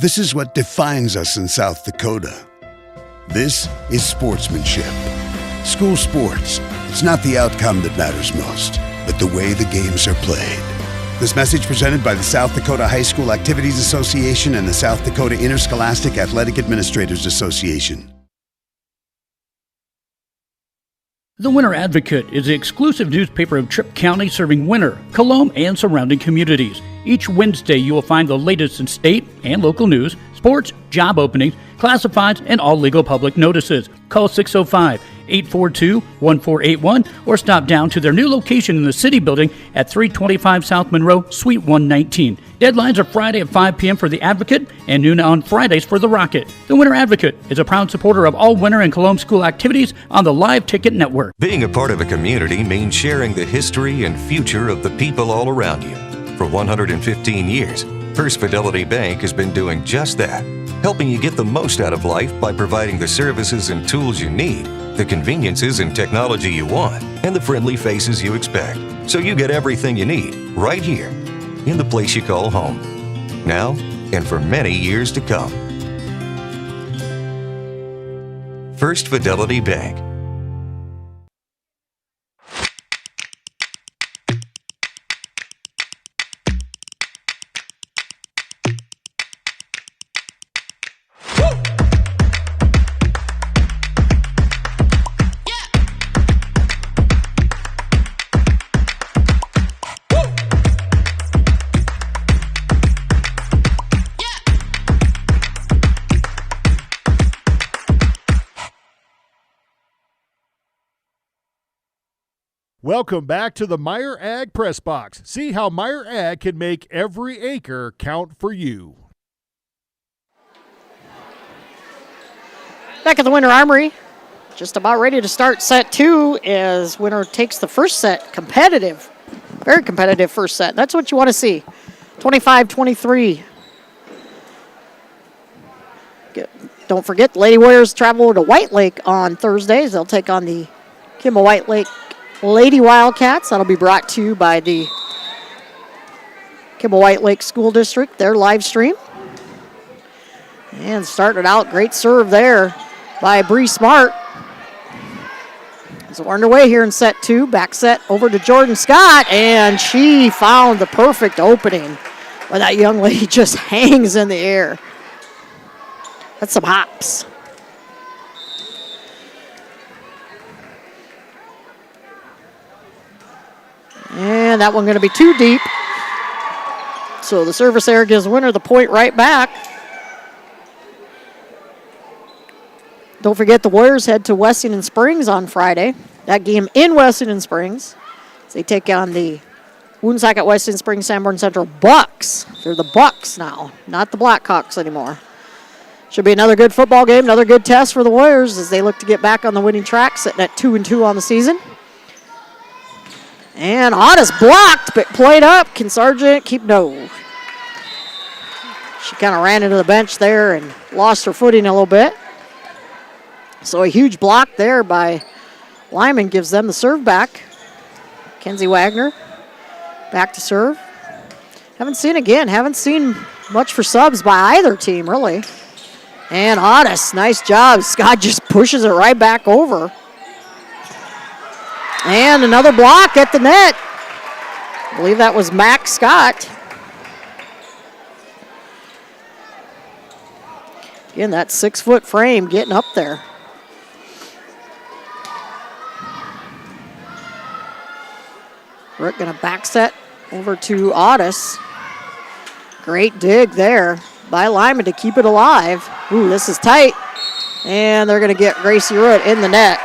This is what defines us in South Dakota. This is sportsmanship. School sports, it's not the outcome that matters most, but the way the games are played. This message presented by the South Dakota High School Activities Association and the South Dakota Interscholastic Athletic Administrators Association. The Winter Advocate is the exclusive newspaper of Tripp County serving Winter, Colome, and surrounding communities. Each Wednesday, you will find the latest in state and local news, sports, job openings, classifieds, and all legal public notices. Call 605-842-1481 or stop down to their new location in the City Building at 325 South Monroe, Suite 119. Deadlines are Friday at 5 p.m. for the Advocate and noon on Fridays for the Rocket. The Winter Advocate is a proud supporter of all Winter and Colome school activities on the Live Ticket Network. Being a part of a community means sharing the history and future of the people all around you. For 115 years, First Fidelity Bank has been doing just that, helping you get the most out of life by providing the services and tools you need, the conveniences and technology you want, and the friendly faces you expect. So you get everything you need right here in the place you call home, now and for many years to come. First Fidelity Bank. Welcome back to the Meyer Ag Press Box. See how Meyer Ag can make every acre count for you. Back at the Winter Armory, just about ready to start set two as Winter takes the first set. Competitive, very competitive first set. That's what you want to see. 25-23. Don't forget, the Lady Warriors travel to White Lake on Thursdays. They'll take on the Kimball White Lake Lady Wildcats. That'll be brought to you by the Kimball White Lake School District, their live stream. And started out, great serve there. by Bree Smart. So we're underway here in set 2. Back set over to Jordan Scott, and she found the perfect opening where that young lady just hangs in the air. That's some hops. And that one going to be too deep. So the service error gives winner the point right back. Don't forget the Warriors head to Wessington Springs on Friday. That game in Wessington Springs. They take on the Woonsocket Wessington Springs Sanborn Central Bucks. They're the Bucks now, not the Blackhawks anymore. Should be another good football game, another good test for the Warriors as they look to get back on the winning track, sitting at 2-2 on the season. And Otis blocked, but played up. Can Sargent keep? No. She kind of ran into the bench there and lost her footing a little bit. So a huge block there by Lyman gives them the serve back. Kenzie Wagner back to serve. Haven't seen much for subs by either team, really. And Otis, nice job. Scott just pushes it right back over. And another block at the net. I believe that was Max Scott. Again, that 6-foot frame getting up there. Rick going to back set over to Otis. Great dig there by Lyman to keep it alive. Ooh, this is tight. And they're going to get Gracie Root in the net.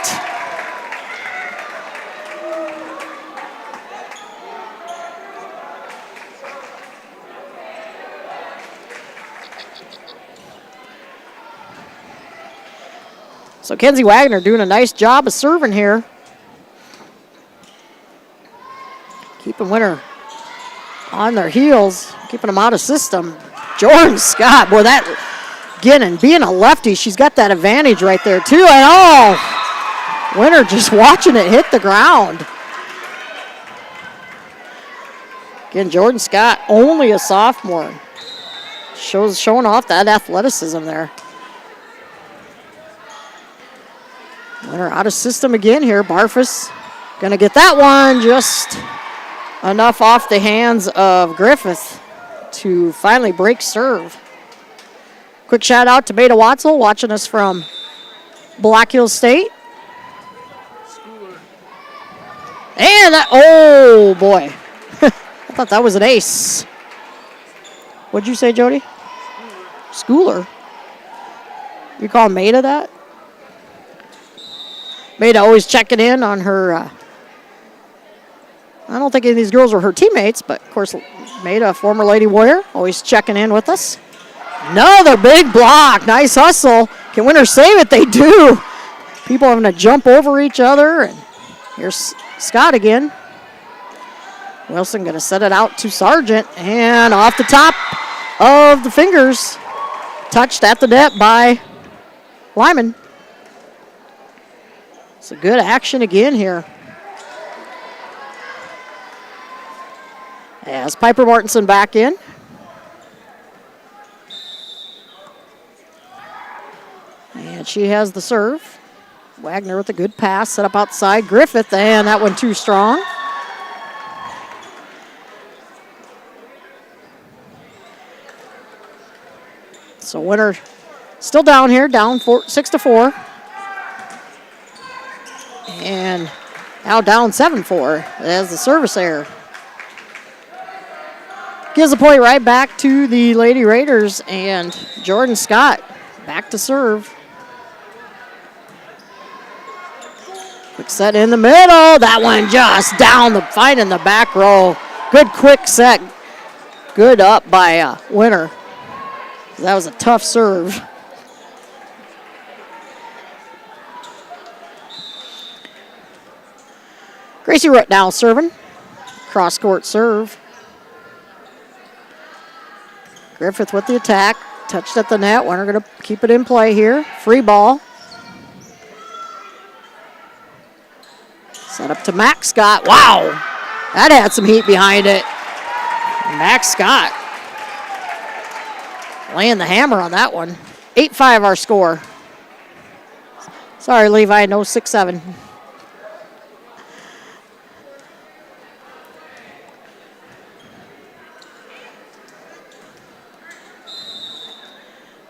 So Kenzie Wagner doing a nice job of serving here. Keeping winner on their heels, keeping them out of system. Jordan Scott, boy, that, again, and being a lefty, she's got that advantage right there too. And winner just watching it hit the ground. Again, Jordan Scott, only a sophomore. Showing off that athleticism there. Winner out of system again here. Barfus gonna get that one just enough off the hands of Griffith to finally break serve. Quick shout out to Beta Watzel watching us from Black Hills State. And that, oh boy. I thought that was an ace. What'd you say, Jody? Schooler. You call Maida that? Maida always checking in on her. I don't think any of these girls are her teammates, but of course, Maida, a former Lady Warrior, always checking in with us. Another big block. Nice hustle. Can winner save it? They do. People having to jump over each other. And here's Scott again. Wilson going to set it out to Sargent. And off the top of the fingers. Touched at the net by Lyman. It's a good action again here. As Piper Martinson back in. And she has the serve. Wagner with a good pass, set up outside. Griffith, and that one too strong. So winner still down here, down 6-4. And now down 7-4 as the service error. Gives the point right back to the Lady Raiders, and Jordan Scott back to serve. Quick set in the middle. That one just down, finding the back row. Good quick set. Good up by winner. That was a tough serve. Gracie Root now serving. Cross court serve. Griffith with the attack. Touched at the net. Winner going to keep it in play here. Free ball. Set up to Max Scott. Wow. That had some heat behind it. Max Scott laying the hammer on that one. 8-5 our score. Sorry, Levi, no 6-7.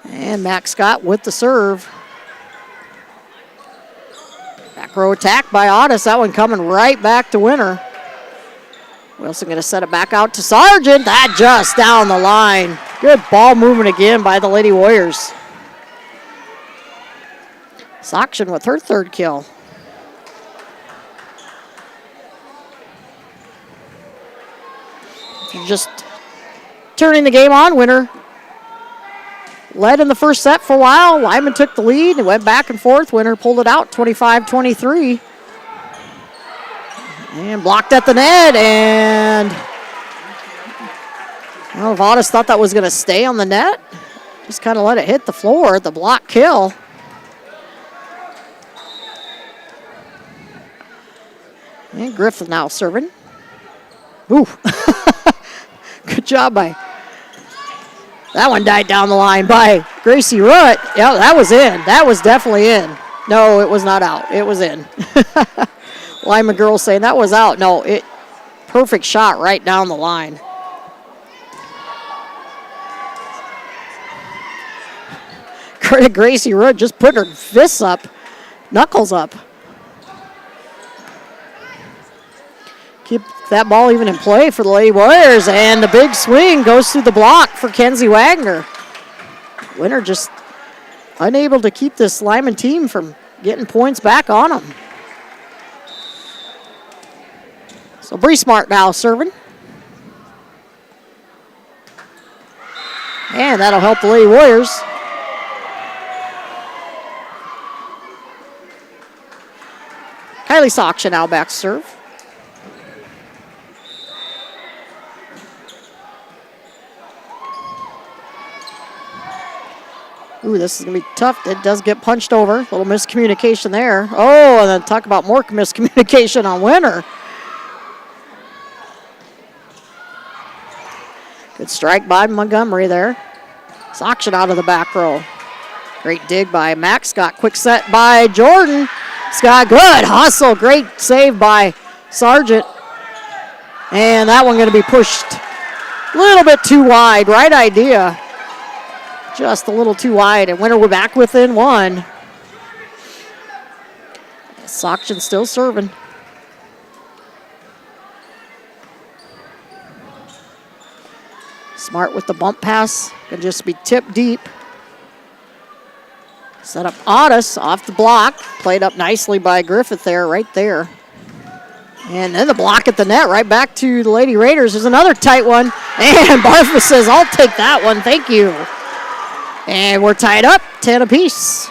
And Max Scott with the serve. Back row attack by Otis. That one coming right back to Winter. Wilson going to set it back out to Sargent. That just down the line. Good ball movement again by the Lady Warriors. Soction with her third kill. If you're just turning the game on, Winter led in the first set for a while. Lyman took the lead and went back and forth. Winter pulled it out 25-23. And blocked at the net. And I don't know if Otis thought that was going to stay on the net. Just kind of let it hit the floor. The block kill. And Griffith now serving. Ooh. Good job by... That one died down the line by Gracie Rutt. Yeah, that was in. That was definitely in. No, it was not out. It was in. Lyman girls saying that was out. No, perfect shot right down the line. Credit Gracie Rutt just putting her fists up, knuckles up. Keep that ball even in play for the Lady Warriors, and the big swing goes through the block for Kenzie Wagner. Winter just unable to keep this Lyman team from getting points back on them. So Bree Smart now serving. And that'll help the Lady Warriors. Kylie Soksha now back to serve. Ooh, this is going to be tough. It does get punched over. A little miscommunication there. Oh, and then talk about more miscommunication on Winter. Good strike by Montgomery there. Soction out of the back row. Great dig by Max Scott. Quick set by Jordan. Scott, good hustle. Great save by Sargent. And that one going to be pushed a little bit too wide. Right idea. Just a little too wide, and Winter, we're back within one. Soction still serving. Smart with the bump pass. Can just be tipped deep. Set up Otis off the block. Played up nicely by Griffith there, right there. And then the block at the net, right back to the Lady Raiders. There's another tight one. And Barfa says, I'll take that one, thank you. And we're tied up, 10 apiece.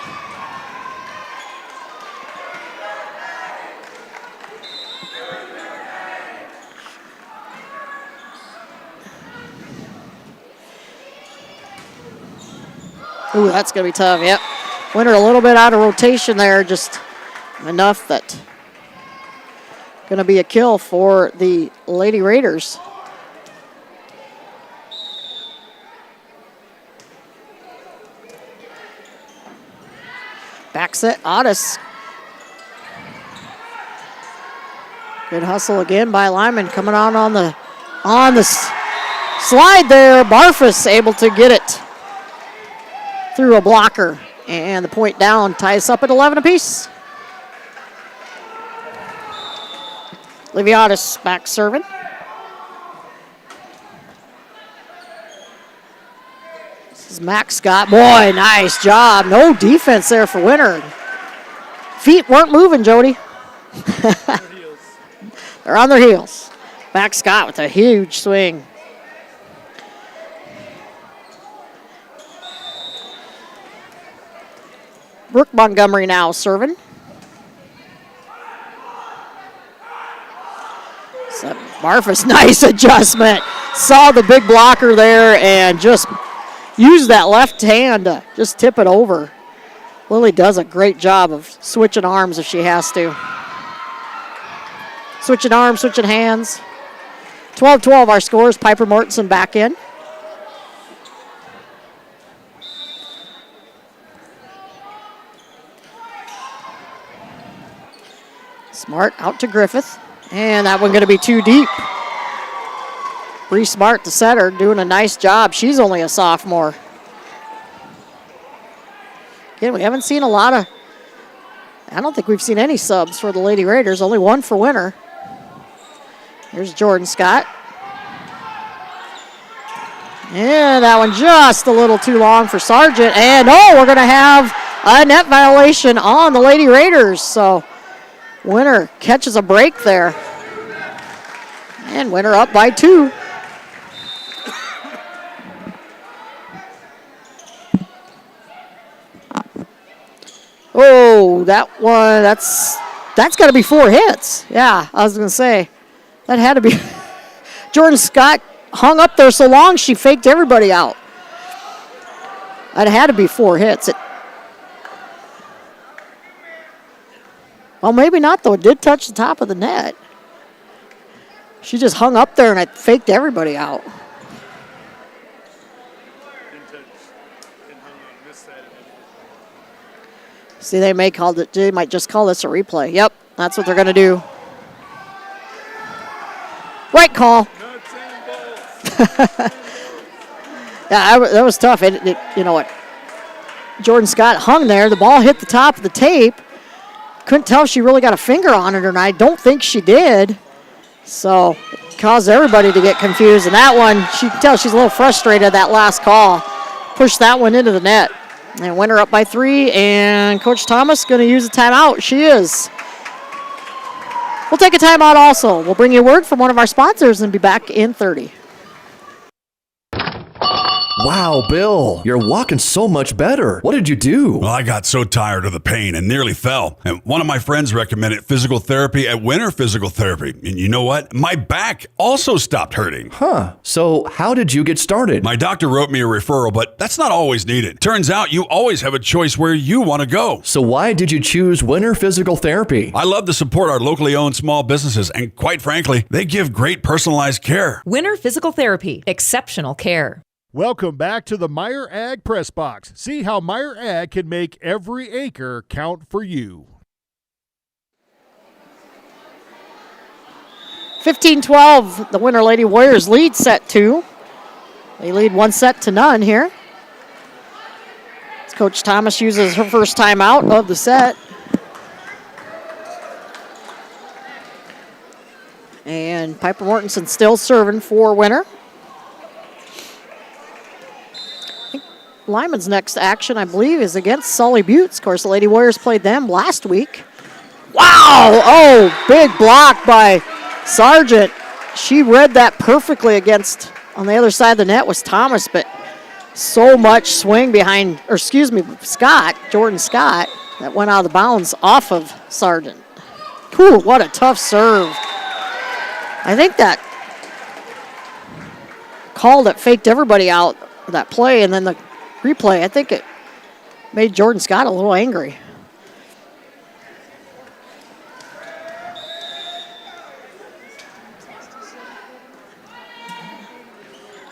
Ooh, that's going to be tough, yep. Winter a little bit out of rotation there, just enough that going to be a kill for the Lady Raiders. Back set, Otis. Good hustle again by Lyman, coming on the slide there. Barfus able to get it through a blocker, and the point down ties up at 11 apiece. Liviotis back serving. This is Max Scott. Boy, nice job. No defense there for Winter. Feet weren't moving, Jody. They're on their heels. Max Scott with a huge swing. Brooke Montgomery now serving. So Barfus, nice adjustment. Saw the big blocker there and just used that left hand to just tip it over. Lily does a great job of switching arms if she has to. Switching arms, switching hands. 12-12 our scores. Piper Mortensen back in. Smart out to Griffith. And that one going to be too deep. Bree Smart, the setter, doing a nice job. She's only a sophomore. Again, we haven't seen a lot of, I don't think we've seen any subs for the Lady Raiders. Only one for Winter. Here's Jordan Scott. And that one just a little too long for Sargent. And we're going to have a net violation on the Lady Raiders. So Winter catches a break there. And Winter up by 2. Oh, that one, that's got to be 4 hits. Yeah, I was going to say, that had to be. Jordan Scott hung up there so long, she faked everybody out. That had to be 4 hits. Well, maybe not, though. It did touch the top of the net. She just hung up there and it faked everybody out. See, they might just call this a replay. Yep, that's what they're going to do. Right call. Yeah, that was tough. You know what? Jordan Scott hung there. The ball hit the top of the tape. Couldn't tell if she really got a finger on it or not. I don't think she did. So it caused everybody to get confused. And that one, she can tell she's a little frustrated, that last call. Pushed that one into the net. And Winter up by 3, and Coach Thomas going to use a timeout. She is. We'll take a timeout also. We'll bring you a word from one of our sponsors and be back in 30. Wow, Bill, you're walking so much better. What did you do? Well, I got so tired of the pain and nearly fell. And one of my friends recommended physical therapy at Winter Physical Therapy. And you know what? My back also stopped hurting. Huh. So how did you get started? My doctor wrote me a referral, but that's not always needed. Turns out you always have a choice where you want to go. So why did you choose Winter Physical Therapy? I love to support our locally owned small businesses, and quite frankly, they give great personalized care. Winter Physical Therapy. Exceptional care. Welcome back to the Meyer Ag Press Box. See how Meyer Ag can make every acre count for you. 15-12, the Winter Lady Warriors lead set 2. They lead 1-0 here. As Coach Thomas uses her first timeout of the set. And Piper Mortensen still serving for Winter. Lyman's next action, I believe, is against Sully Buttes. Of course, the Lady Warriors played them last week. Wow! Oh, big block by Sargent. She read that perfectly against, on the other side of the net was Thomas, but so much swing behind, Scott, Jordan Scott, that went out of the bounds off of Sargent. Cool, what a tough serve. I think that call that faked everybody out, that play, and then the replay, I think it made Jordan Scott a little angry.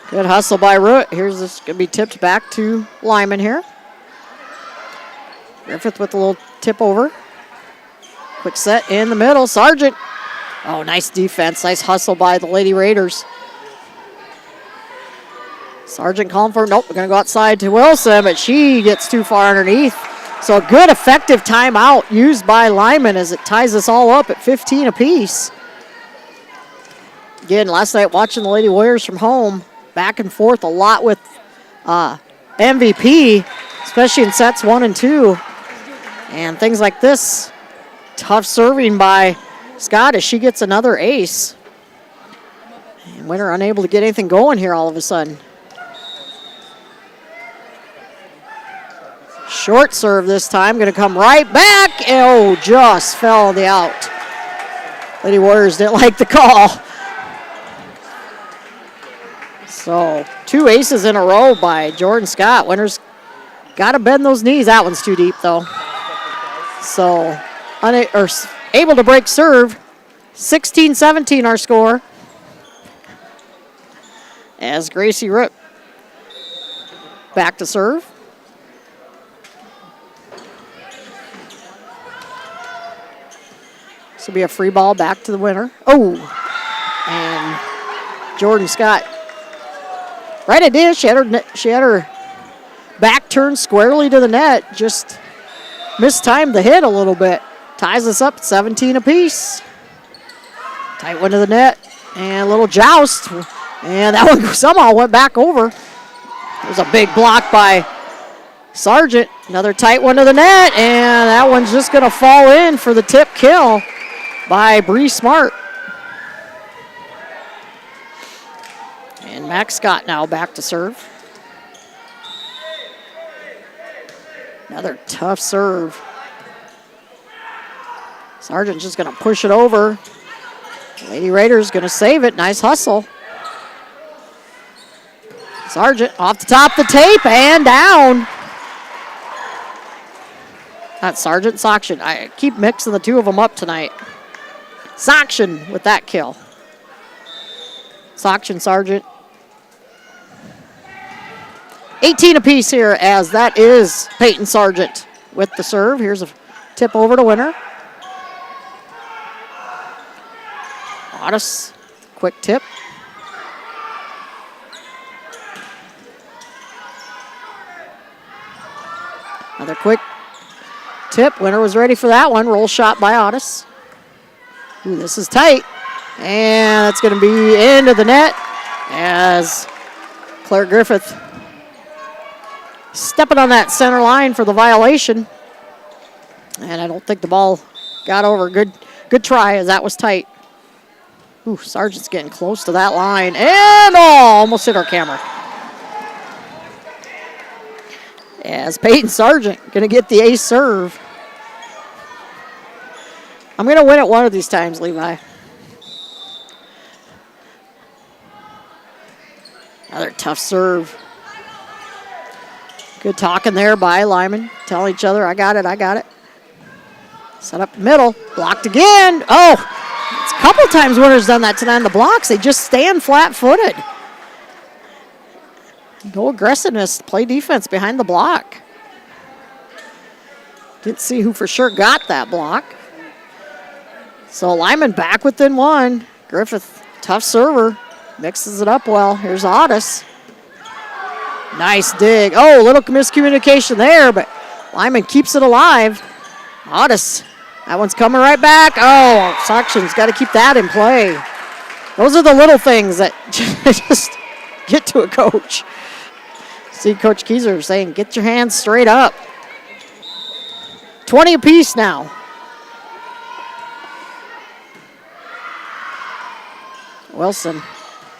Good hustle by Root. Here's this going to be tipped back to Lyman here. Griffith with a little tip over. Quick set in the middle. Sargent. Oh, nice defense. Nice hustle by the Lady Raiders. Sargent calling for, nope, we're going to go outside to Wilson, but she gets too far underneath. So a good, effective timeout used by Lyman as it ties us all up at 15 apiece. Again, last night watching the Lady Warriors from home, back and forth a lot with MVP, especially in sets 1 and 2. And things like this, tough serving by Scott as she gets another ace. And Winter unable to get anything going here all of a sudden. Short serve this time, going to come right back. Oh, just fell on the out. Lady Warriors didn't like the call. So 2 aces in a row by Jordan Scott. Winter's got to bend those knees. That one's too deep, though. So able to break serve. 16-17 our score. As Gracie Root back to serve. This will be a free ball back to the winner. Oh, and Jordan Scott. Right idea. She had her back turned squarely to the net. Just mistimed the hit a little bit. Ties us up 17 apiece. Tight one to the net. And a little joust. And that one somehow went back over. There's a big block by Sargent. Another tight one to the net. And that one's just going to fall in for the tip kill by Bree Smart. And Max Scott now back to serve. Another tough serve. Sargent's just going to push it over. Lady Raiders going to save it. Nice hustle. Sargent off the top of the tape and down. Not Sargent, Soction. I keep mixing the two of them up tonight. Soction with that kill. Soction, Sargent. 18 apiece here as that is Peyton Sargent with the serve. Here's a tip over to winner. Otis, quick tip. Another quick tip. Winner was ready for that one. Roll shot by Otis. Ooh, this is tight. And that's going to be into the net as Claire Griffith stepping on that center line for the violation. And I don't think the ball got over. Good try as that was tight. Ooh, Sargent's getting close to that line. And almost hit our camera. As Peyton Sargent going to get the ace serve. I'm going to win it one of these times, Levi. Another tough serve. Good talking there by Lyman. Telling each other, I got it. Set up the middle. Blocked again. Oh, it's a couple times Winter's done that tonight on the blocks. They just stand flat-footed. No aggressiveness. Play defense behind the block. Didn't see who for sure got that block. So Lyman back within one. Griffith, tough server. Mixes it up well. Here's Otis. Nice dig. Oh, a little miscommunication there, but Lyman keeps it alive. Otis, that one's coming right back. Oh, Suction's got to keep that in play. Those are the little things that just get to a coach. See Coach Kieser saying, get your hands straight up. 20 apiece now. Wilson,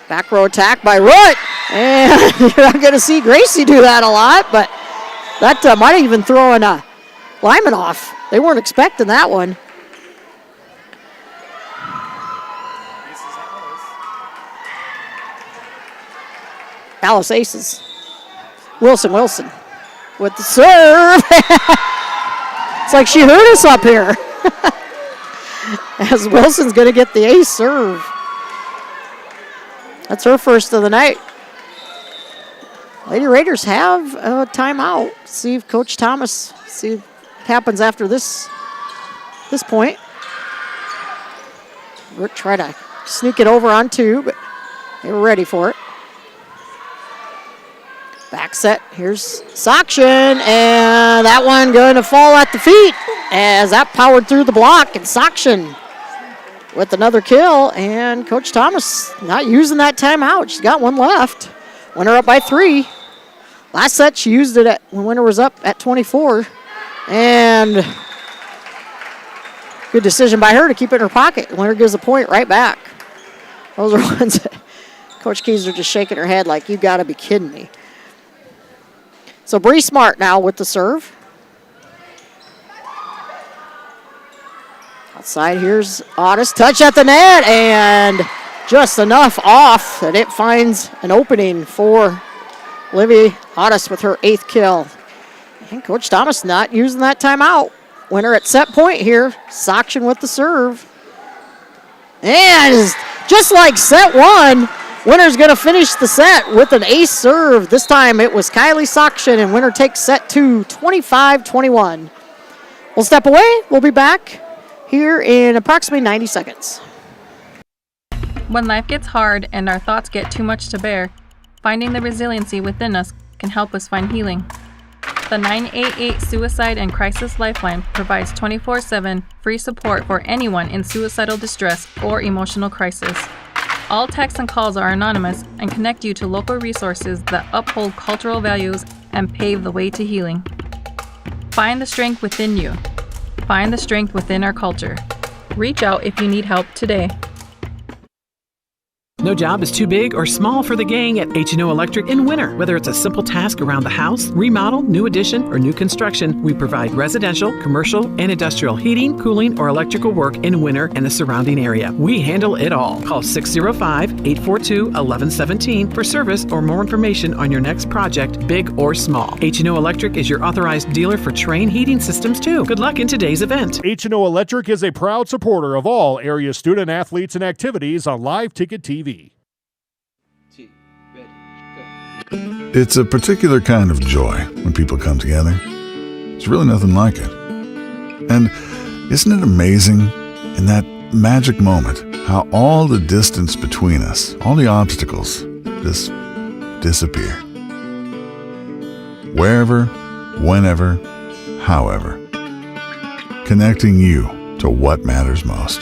back row attack by Root. And you're not going to see Gracie do that a lot, but that might have even thrown Lyman off. They weren't expecting that one. Alice aces. Wilson with the serve. It's like she heard us up here. As Wilson's going to get the ace serve. That's her first of the night. Lady Raiders have a timeout. See if Coach Thomas, see what happens after this point. We're trying to sneak it over on two, but they were ready for it. Back set, here's Soction, and that one going to fall at the feet as that powered through the block, and Soction with another kill, and Coach Thomas not using that timeout. She's got one left. Winner up by 3. Last set she used it when Winner was up at 24, and good decision by her to keep it in her pocket. Winner gives a point right back. Those are ones that Coach Kieser just shaking her head like, you got to be kidding me. So Bree Smart now with the serve. Outside, here's Otis. Touch at the net, and just enough off that it finds an opening for Livy Otis with her 8th kill. And Coach Thomas not using that timeout. Winner at set point here. Soction with the serve. And just like set 1, Winner's going to finish the set with an ace serve. This time it was Kylie Soction, and Winner takes set 2, 25-21. We'll step away. We'll be back here in approximately 90 seconds. When life gets hard and our thoughts get too much to bear, finding the resiliency within us can help us find healing. The 988 Suicide and Crisis Lifeline provides 24/7 free support for anyone in suicidal distress or emotional crisis. All texts and calls are anonymous and connect you to local resources that uphold cultural values and pave the way to healing. Find the strength within you. Find the strength within our culture. Reach out if you need help today. No job is too big or small for the gang at H&O Electric in winter. Whether it's a simple task around the house, remodel, new addition, or new construction, we provide residential, commercial, and industrial heating, cooling, or electrical work in winter and the surrounding area. We handle it all. Call 605-842-1117 for service or more information on your next project, big or small. H&O Electric is your authorized dealer for Trane heating systems, too. Good luck in today's event. H&O Electric is a proud supporter of all area student athletes and activities on Live Ticket TV. It's a particular kind of joy when people come together. There's really nothing like it. And isn't it amazing in that magic moment how all the distance between us, all the obstacles, just disappear? Wherever, whenever, however. Connecting you to what matters most.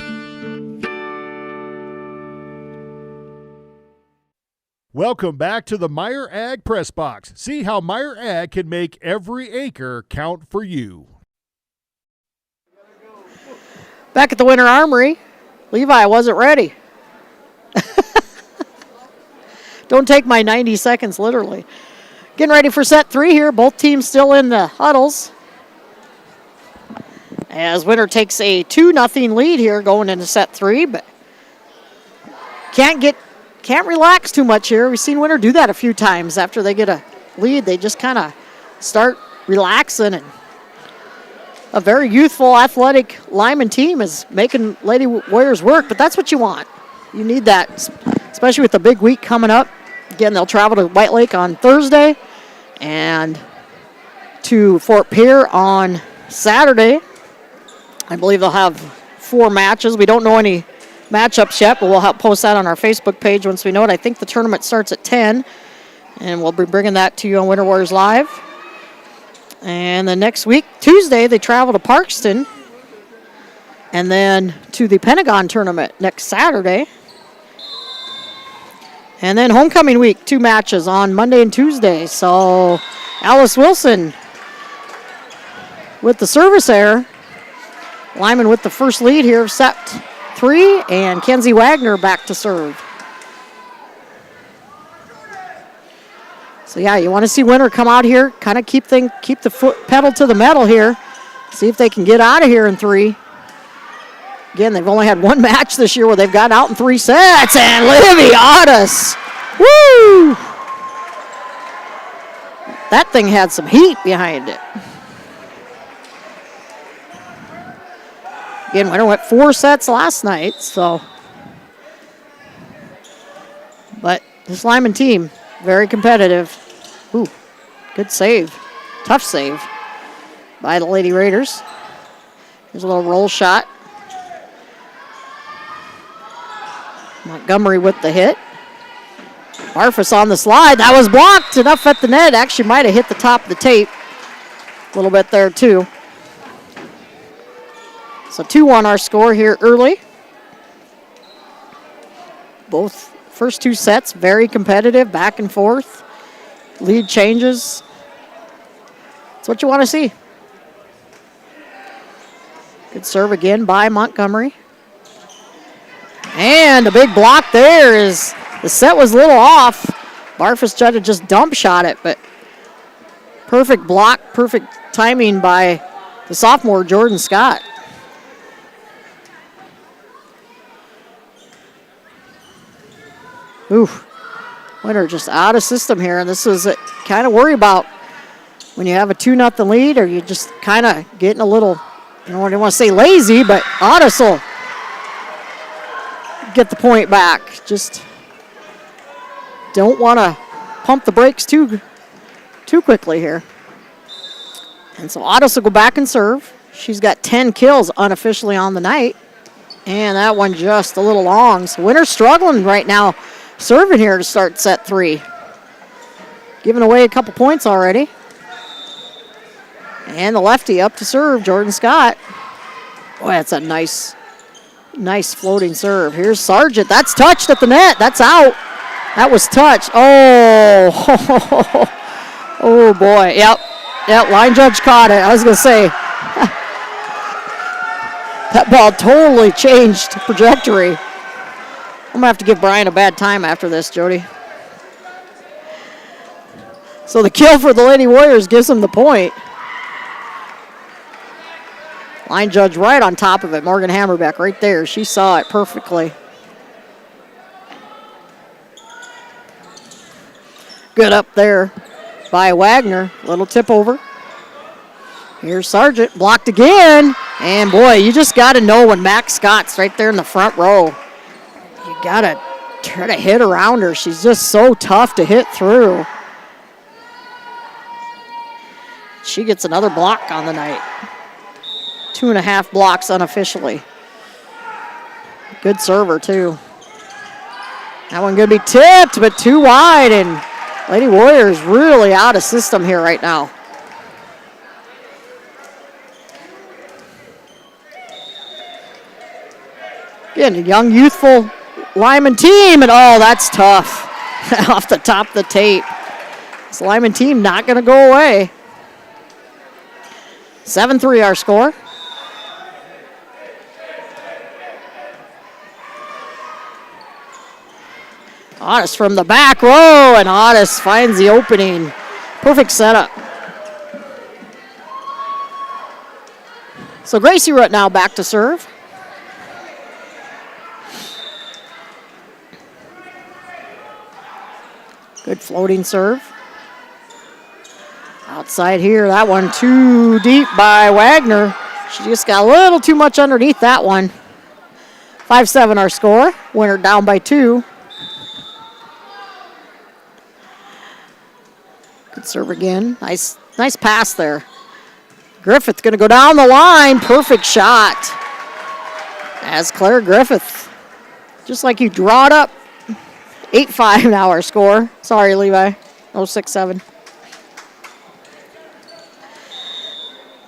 Welcome back to the Meyer Ag Press Box. See how Meyer Ag can make every acre count for you. Back at the Winter Armory, Levi wasn't ready. Don't take my 90 seconds literally. Getting ready for set 3 here. Both teams still in the huddles. As Winter takes a 2-0 lead here going into set 3, but can't relax too much here. We've seen Winter do that a few times. After they get a lead, they just kind of start relaxing. And a very youthful, athletic Lyman team is making Lady Warriors work, but that's what you want. You need that, especially with the big week coming up. Again, they'll travel to White Lake on Thursday and to Fort Pierre on Saturday. I believe they'll have 4 matches. We don't know any matchups yet, but we'll help post that on our Facebook page once we know it. I think the tournament starts at 10, and we'll be bringing that to you on Winter Warriors Live. And the next week, Tuesday, they travel to Parkston, and then to the Pentagon tournament next Saturday. And then homecoming week, 2 matches on Monday and Tuesday. So Alice Wilson with the service error. Lyman with the first lead here, set 3, and Kenzie Wagner back to serve. So yeah, you want to see Winter come out here, kind of keep the foot pedal to the metal here, see if they can get out of here in 3. Again, they've only had 1 match this year where they've gotten out in 3 sets, and Livy Otis, woo! That thing had some heat behind it. Again, Winter went 4 sets last night, so. But this Lyman team, very competitive. Ooh, good save. Tough save by the Lady Raiders. Here's a little roll shot. Montgomery with the hit. Barfus on the slide. That was blocked. Enough at the net. Actually might have hit the top of the tape a little bit there, too. So 2-1 our score here early. Both first 2 sets very competitive, back and forth. Lead changes. That's what you want to see. Good serve again by Montgomery. And a big block there is the set was a little off. Barfus tried to just dump shot it, but perfect block, perfect timing by the sophomore Jordan Scott. Ooh, Winter just out of system here, and this is kind of worry about when you have a 2-0 lead, or you just kind of getting a little, I don't want to say lazy, but Otis will get the point back. Just don't want to pump the brakes too quickly here. And so Otis will go back and serve. She's got 10 kills unofficially on the night. And that one just a little long. So Winter's struggling right now, serving here to start set 3. Giving away a couple points already. And the lefty up to serve, Jordan Scott. Boy, that's a nice floating serve. Here's Sargent. That's touched at the net. That's out. That was touched. Oh, oh boy. Yep, line judge caught it. I was going to say, that ball totally changed trajectory. I'm going to have to give Brian a bad time after this, Jody. So the kill for the Lady Warriors gives them the point. Line judge right on top of it. Morgan Hammerbeck right there. She saw it perfectly. Good up there by Wagner. Little tip over. Here's Sargent. Blocked again. And boy, you just got to know when Max Scott's right there in the front row. You got to try to hit around her. She's just so tough to hit through. She gets another block on the night. 2.5 blocks unofficially. Good server, too. That one going to be tipped, but too wide, and Lady Warriors really out of system here right now. Again, a young, youthful Lyman team, and oh, that's tough. Off the top of the tape. This Lyman team not going to go away. 7-3 our score. Otis from the back row, and Otis finds the opening. Perfect setup. So Gracie Root now back to serve. Good floating serve. Outside here, that one too deep by Wagner. She just got a little too much underneath that one. 5-7 our score. Winner down by 2. Good serve again. Nice pass there. Griffith going to go down the line. Perfect shot. As Claire Griffith. Just like you draw it up. 8-5 now our score. Sorry, Levi. 6-7.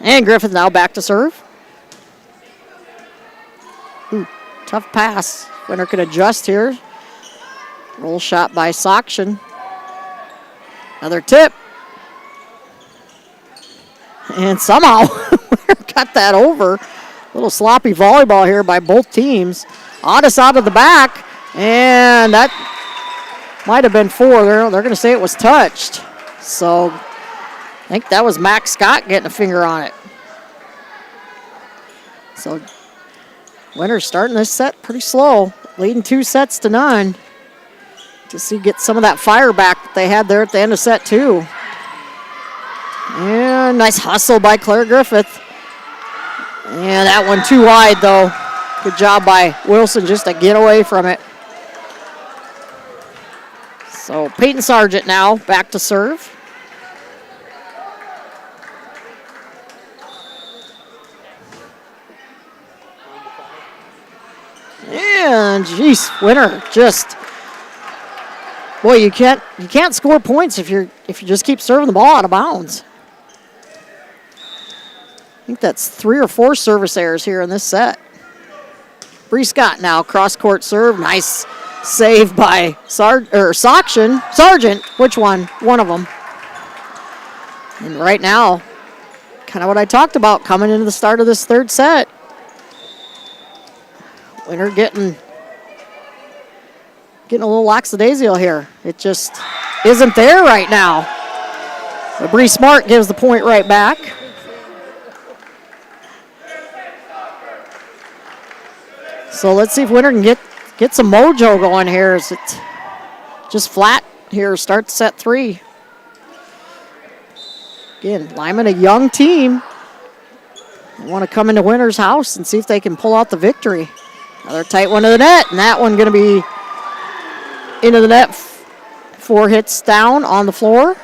And Griffith now back to serve. Ooh, tough pass. Winner could adjust here. Roll shot by Sokshin. Another tip. And somehow got that over. A little sloppy volleyball here by both teams. Otis out of the back. And that might have been 4. They're going to say it was touched. So I think that was Max Scott getting a finger on it. So Winter's starting this set pretty slow. Leading 2-0. To see get some of that fire back that they had there at the end of set 2. And nice hustle by Claire Griffith. And that one too wide though. Good job by Wilson just to get away from it. So Peyton Sargent now back to serve. And geez, Winter just, boy, you can't score points if you just keep serving the ball out of bounds. I think that's 3 or 4 service errors here in this set. Bree Scott now cross court serve, nice save by Sargent. Which one? One of them. And right now, kind of what I talked about coming into the start of this third set. Winter getting a little lackadaisical here. It just isn't there right now. But Bree Smart gives the point right back. So let's see if Winter can get some mojo going here. Is it just flat here? Start set 3. Again, Lyman, a young team. They want to come into Winter's house and see if they can pull out the victory. Another tight one to the net, and that one going to be into the net. 4 hits down on the floor.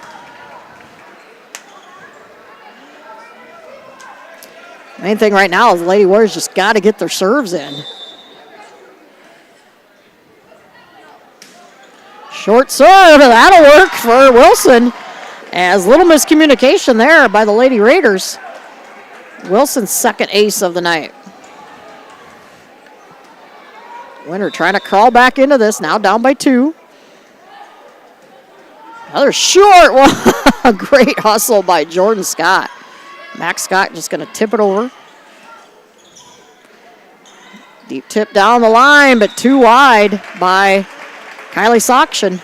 Main thing right now is the Lady Warriors just got to get their serves in. Short serve, that'll work for Wilson. As little miscommunication there by the Lady Raiders. Wilson's second ace of the night. Winner trying to crawl back into this, now down by 2. Another short one. Great hustle by Jordan Scott. Max Scott just going to tip it over. Deep tip down the line, but too wide by Kylie Sokshin.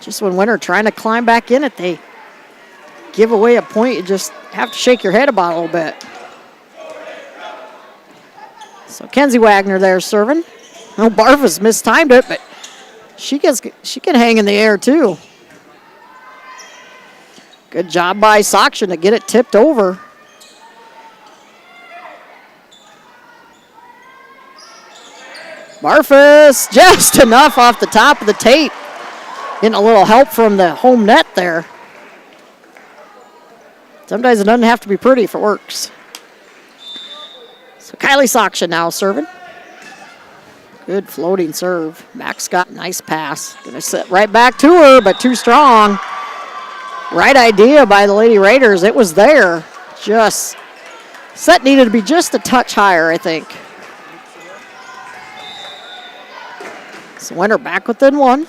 Just when Winter trying to climb back in it, they give away a point. You just have to shake your head about a little bit. So Kenzie Wagner there serving. Oh, Barfus mistimed it, but she can hang in the air too. Good job by Sokshin to get it tipped over. Barfus, just enough off the top of the tape. Getting a little help from the home net there. Sometimes it doesn't have to be pretty if it works. So Kylie Sokshin now serving. Good floating serve. Max Scott, nice pass. Gonna sit right back to her, but too strong. Right idea by the Lady Raiders. It was there. Just, set needed to be just a touch higher, I think. So Winter back within 1.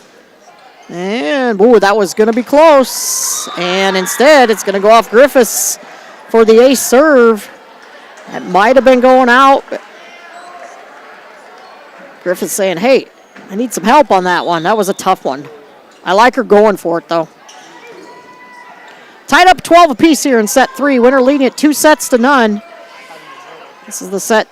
And, ooh, that was going to be close. And instead, it's going to go off Griffiths for the ace serve. That might have been going out. But Griffiths saying, hey, I need some help on that one. That was a tough one. I like her going for it, though. Tied up 12 apiece here in set 3. Winter leading it 2-0. This is the set.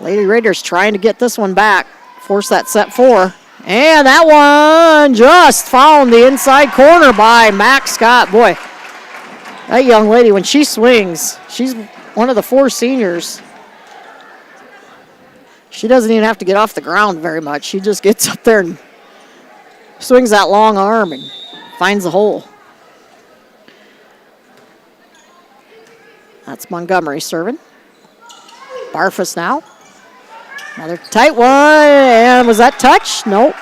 Lady Raiders trying to get this one back. Force that set 4. And that one just found the inside corner by Max Scott. Boy, that young lady, when she swings, she's one of the 4 seniors. She doesn't even have to get off the ground very much. She just gets up there and swings that long arm and finds the hole. That's Montgomery serving. Barfus now. Another tight one, and was that touch? Nope.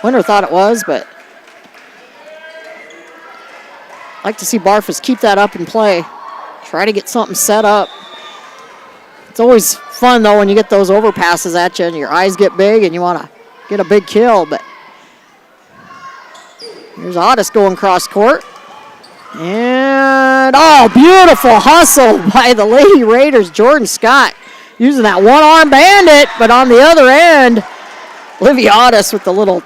Winter thought it was, but I'd like to see Barfus keep that up and play. Try to get something set up. It's always fun, though, when you get those overpasses at you and your eyes get big and you want to get a big kill, but here's Otis going cross court. And, oh, beautiful hustle by the Lady Raiders. Jordan Scott using that one-arm bandit, but on the other end, Olivia Otis with the little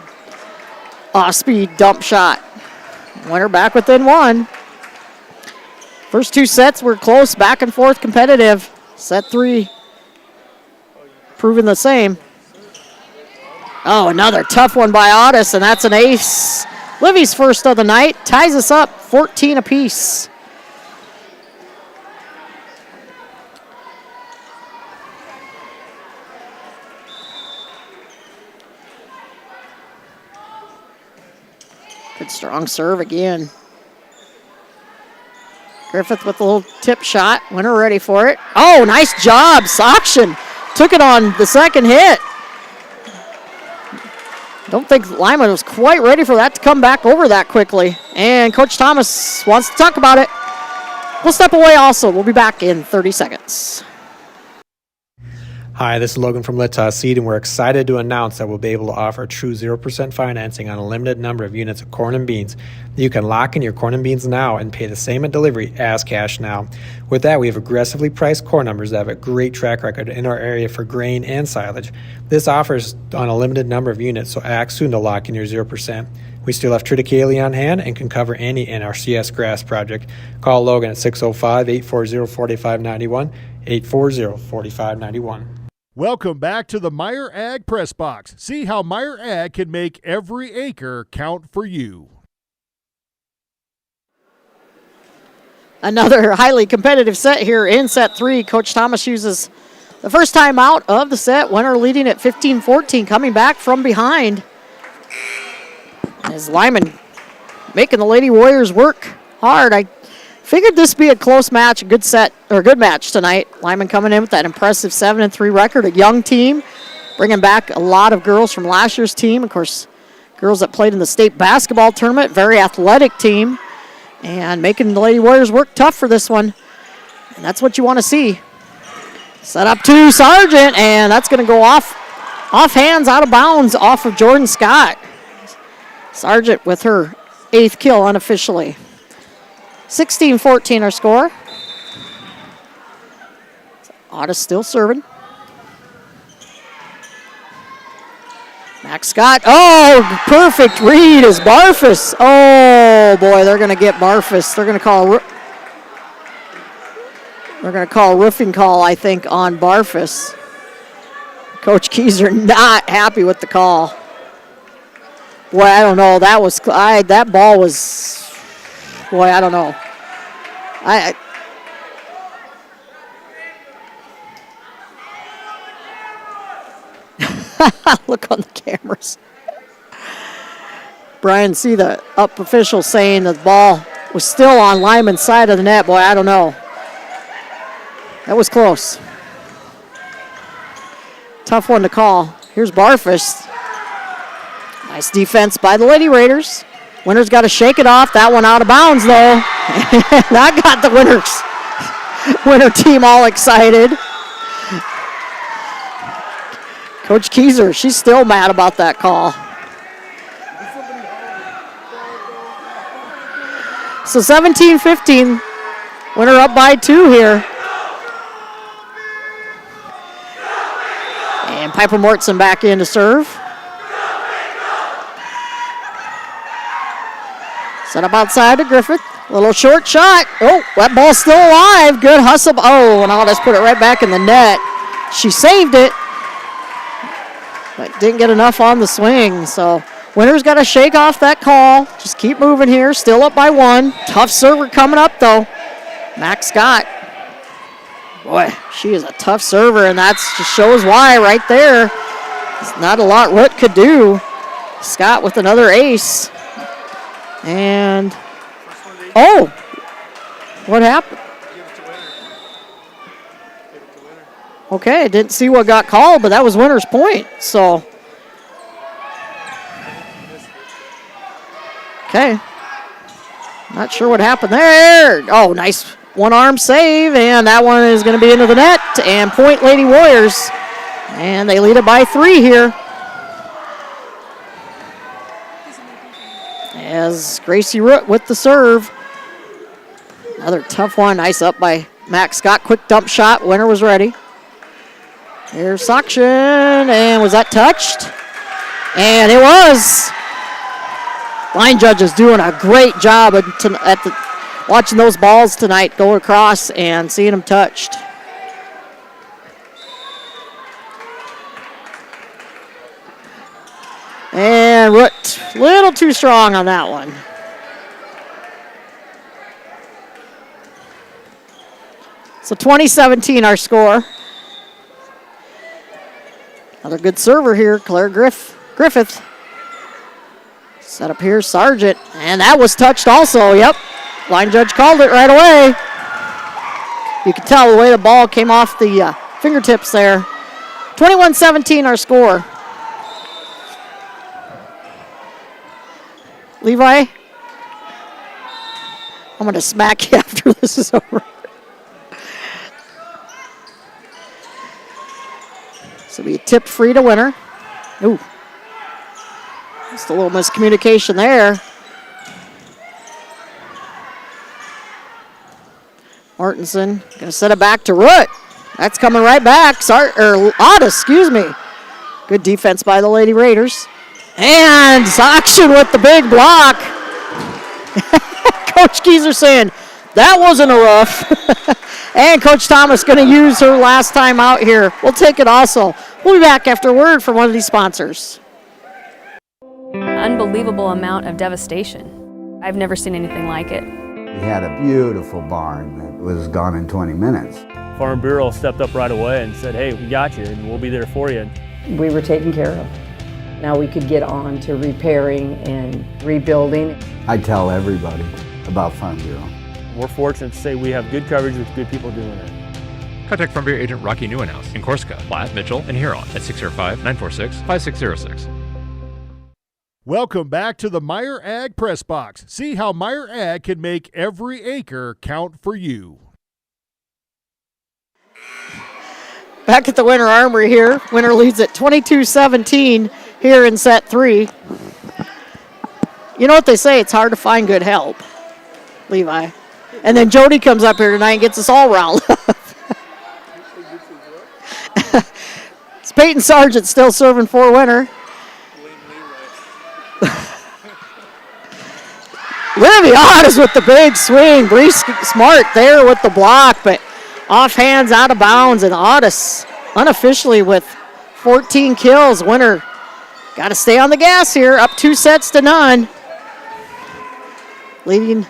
off-speed dump shot. Winter back within 1. First 2 sets were close, back and forth competitive. Set 3 proving the same. Oh, another tough one by Otis, and that's an ace. Livy's first of the night ties us up 14 apiece. Good strong serve again. Griffith with a little tip shot. Winter ready for it. Oh, nice job. Sokshin took it on the second hit. Don't think Lyman was quite ready for that to come back over that quickly. And Coach Thomas wants to talk about it. We'll step away also. We'll be back in 30 seconds. Hi, this is Logan from Litas Seed, and we're excited to announce that we'll be able to offer true 0% financing on a limited number of units of corn and beans. You can lock in your corn and beans now and pay the same at delivery as cash now. With that, we have aggressively priced corn numbers that have a great track record in our area for grain and silage. This offer is on a limited number of units, so act soon to lock in your 0%. We still have triticale on hand and can cover any NRCS grass project. Call Logan at 605-840-4591, 840-4591. Welcome back to the Meyer Ag Press Box. See how Meyer Ag can make every acre count for you. Another highly competitive set here in set 3. Coach Thomas uses the first time out of the set. Winter leading at 15-14, coming back from behind. As Lyman making the Lady Warriors work hard. I Figured this would be a close match, a good match tonight. Lyman coming in with that impressive 7-3 record, a young team, bringing back a lot of girls from last year's team. Of course, girls that played in the state basketball tournament, very athletic team, and making the Lady Warriors work tough for this one. And that's what you want to see. Set up to Sargent, and that's going to go off hands, out of bounds, off of Jordan Scott. Sargent with her 8th kill unofficially. 16-14 our score. Otis still serving. Max Scott. Oh, perfect read is Barfus. Oh, boy, they're going to get Barfus. They're going to call a roofing call, I think, on Barfus. Coach Keyser not happy with the call. Boy, I don't know. That ball was... Boy, I don't know. Look on the cameras. Brian, see the up official saying the ball was still on Lyman's side of the net. Boy, I don't know. That was close. Tough one to call. Here's Barfus. Nice defense by the Lady Raiders. Winner's got to shake it off. That one out of bounds, though. That got the winner team all excited. Coach Keyser, she's still mad about that call. So 17-15. Winner up by 2 here. And Piper Mortson back in to serve. Set up outside to Griffith. Little short shot. Oh, that ball's still alive. Good hustle. Oh, and I'll just put it right back in the net. She saved it, but didn't get enough on the swing. So winner's got to shake off that call. Just keep moving here. Still up by 1. Tough server coming up, though. Max Scott. Boy, she is a tough server, and that just shows why right there. There's not a lot Root could do. Scott with another ace. And, oh, what happened? Okay, I didn't see what got called, but that was winner's point, so. Okay. Not sure what happened there. Oh, nice one-arm save, and that one is going to be into the net, and point Lady Warriors. And they lead it by 3 here. As Gracie Root with the serve. Another tough one. Nice up by Max Scott. Quick dump shot. Winner was ready. Here's Sakshin. And was that touched? And it was. Line judges doing a great job watching those balls tonight go across and seeing them touched. And Root, a little too strong on that one. So 20-17 our score. Another good server here, Claire Griffith. Set up here, Sargent. And that was touched also, yep. Line judge called it right away. You can tell the way the ball came off the fingertips there. 21-17 our score. Levi, I'm going to smack you after this is over. So we tipped free to winner. Ooh. Just a little miscommunication there. Martinson going to set it back to Root. That's coming right back. Otis, excuse me. Good defense by the Lady Raiders. And Sakshin with the big block. Coach Keyser saying, that wasn't a rough. And Coach Thomas going to use her last time out here. We'll take it also. We'll be back after a word from one of these sponsors. Unbelievable amount of devastation. I've never seen anything like it. We had a beautiful barn that was gone in 20 minutes. Farm Bureau stepped up right away and said, hey, we got you and we'll be there for you. We were taken care of. Now we could get on to repairing and rebuilding. I tell everybody about Farm Bureau. We're fortunate to say we have good coverage with good people doing it. Contact Farm Bureau agent Rocky Newenhouse in Corsica, Platte, Mitchell, and Huron at 605-946-5606. Welcome back to the Meyer Ag Press Box. See how Meyer Ag can make every acre count for you. Back at the Winter Armory here. Winter leads at 22-17 here in set 3. You know what they say, it's hard to find good help, Levi. And then Jody comes up here tonight and gets us all riled up. It's Peyton Sargent still serving for Winter. Liviotis with the big swing. Bree Smart there with the block, but off hands, out of bounds, and Otis unofficially with 14 kills. Winter got to stay on the gas here, up 2-0. Leading.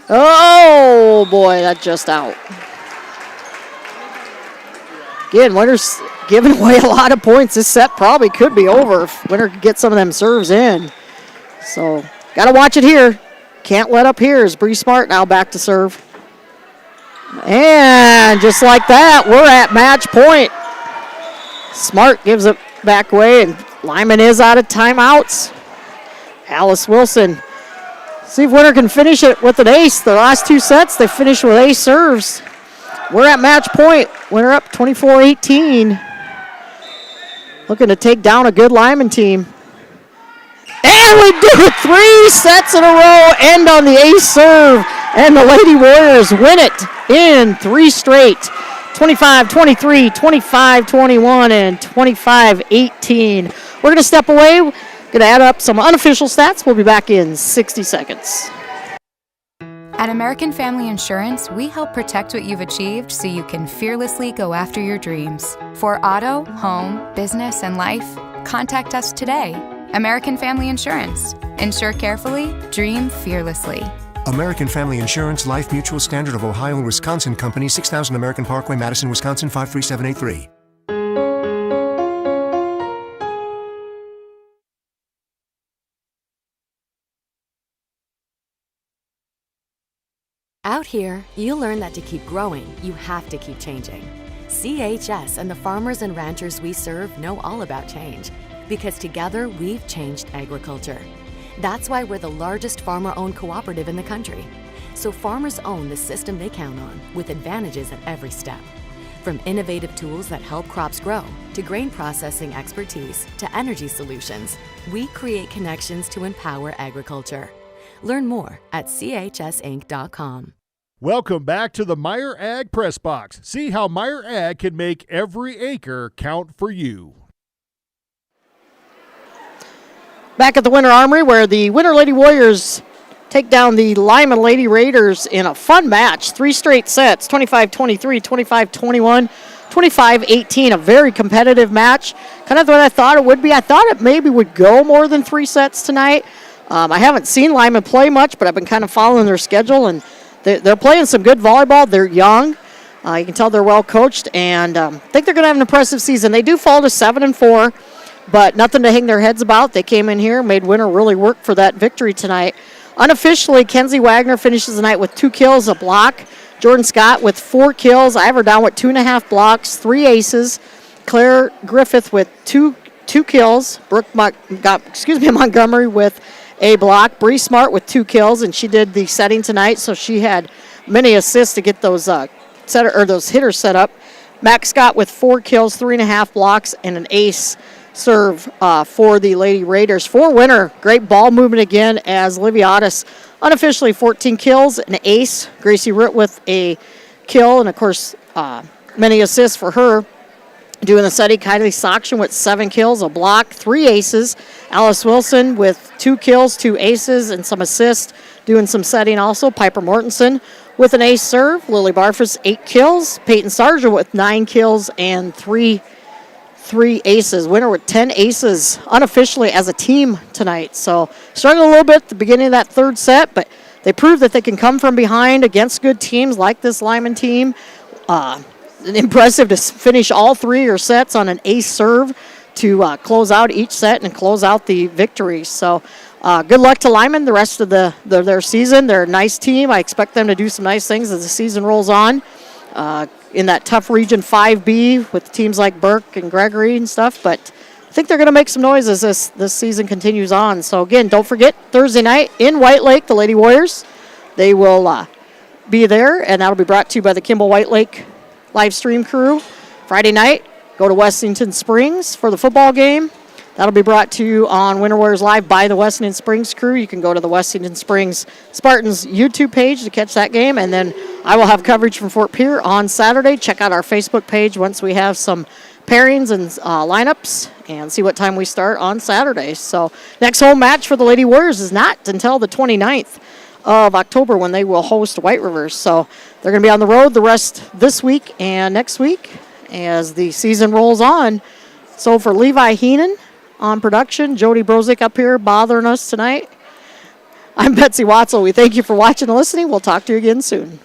Oh, boy, that's just out. Again, Winter's giving away a lot of points. This set probably could be over if Winter could get some of them serves in. So, got to watch it here. Can't let up here as Bree Smart now back to serve. And just like that, we're at match point. Smart gives it back away, and Lyman is out of timeouts. Alice Wilson. See if Winter can finish it with an ace. The last 2 sets, they finished with ace serves. We're at match point. Winter up 24-18. Looking to take down a good Lyman team. And we do it 3 sets in a row, end on the ace serve, and the Lady Warriors win it in 3 straight. 25-23, 25-21, and 25-18. We're going to step away. Going to add up some unofficial stats. We'll be back in 60 seconds. At American Family Insurance, we help protect what you've achieved so you can fearlessly go after your dreams. For auto, home, business, and life, contact us today. American Family Insurance. Insure carefully, dream fearlessly. American Family Insurance, Life Mutual, Standard of Ohio and Wisconsin Company, 6000 American Parkway, Madison, Wisconsin, 53783. Out here, you'll learn that to keep growing, you have to keep changing. CHS and the farmers and ranchers we serve know all about change, because together we've changed agriculture. That's why we're the largest farmer-owned cooperative in the country. So farmers own the system they count on, with advantages at every step. From innovative tools that help crops grow, to grain processing expertise, to energy solutions, we create connections to empower agriculture. Learn more at chsinc.com. Welcome back to the Meyer Ag Press Box. See how Meyer Ag can make every acre count for you. Back at the Winter Armory, where the Winter Lady Warriors take down the Lyman Lady Raiders in a fun match. 3 straight sets, 25-23, 25-21, 25-18. A very competitive match. Kind of what I thought it would be. I thought it maybe would go more than 3 sets tonight. I haven't seen Lyman play much, but I've been kind of following their schedule, and they're playing some good volleyball. They're young. You can tell they're well coached, and I think they're going to have an impressive season. They do fall to 7-4, but nothing to hang their heads about. They came in here, made Winter really work for that victory tonight. Unofficially, Kenzie Wagner finishes the night with 2 kills, a block. Jordan Scott with 4 kills. Ivor down with 2.5 blocks, 3 aces. Claire Griffith with two kills. Montgomery with a block. Bree Smart with 2 kills, and she did the setting tonight, so she had many assists to get those those hitters set up. Max Scott with 4 kills, 3.5 blocks, and an ace serve for the Lady Raiders. For Winter, great ball movement again as Liviotis unofficially 14 kills, an ace. Gracie Root with a kill, and of course many assists for her. Doing the setting, Kylie Sokshin with 7 kills, a block, 3 aces. Alice Wilson with 2 kills, 2 aces, and some assists. Doing some setting also. Piper Mortensen with an ace serve. Lily Barfus, 8 kills. Peyton Sargent with 9 kills and 3 aces. Winter with 10 aces unofficially as a team tonight. So struggled a little bit at the beginning of that 3rd set, but they proved that they can come from behind against good teams like this Lyman team. Impressive to finish all 3 sets on an ace serve to close out each set and close out the victory. So Good luck to Lyman the rest of their season. They're a nice team. I expect them to do some nice things as the season rolls on. In that tough Region 5B with teams like Burke and Gregory and stuff, but I think they're going to make some noise as this season continues on. So, again, don't forget, Thursday night in White Lake, the Lady Warriors, they will be there, and that'll be brought to you by the Kimball White Lake live stream crew. Friday night, go to Westington Springs for the football game. That'll be brought to you on Winter Warriors Live by the Westington Springs crew. You can go to the Westington Springs Spartans YouTube page to catch that game. And then I will have coverage from Fort Pierre on Saturday. Check out our Facebook page once we have some pairings and lineups and see what time we start on Saturday. So next home match for the Lady Warriors is not until the 29th of October when they will host White Rivers. So they're going to be on the road the rest this week and next week as the season rolls on. So for Levi Heenan, on production, Jody Brozick up here bothering us tonight. I'm Betsy Watzel. We thank you for watching and listening. We'll talk to you again soon.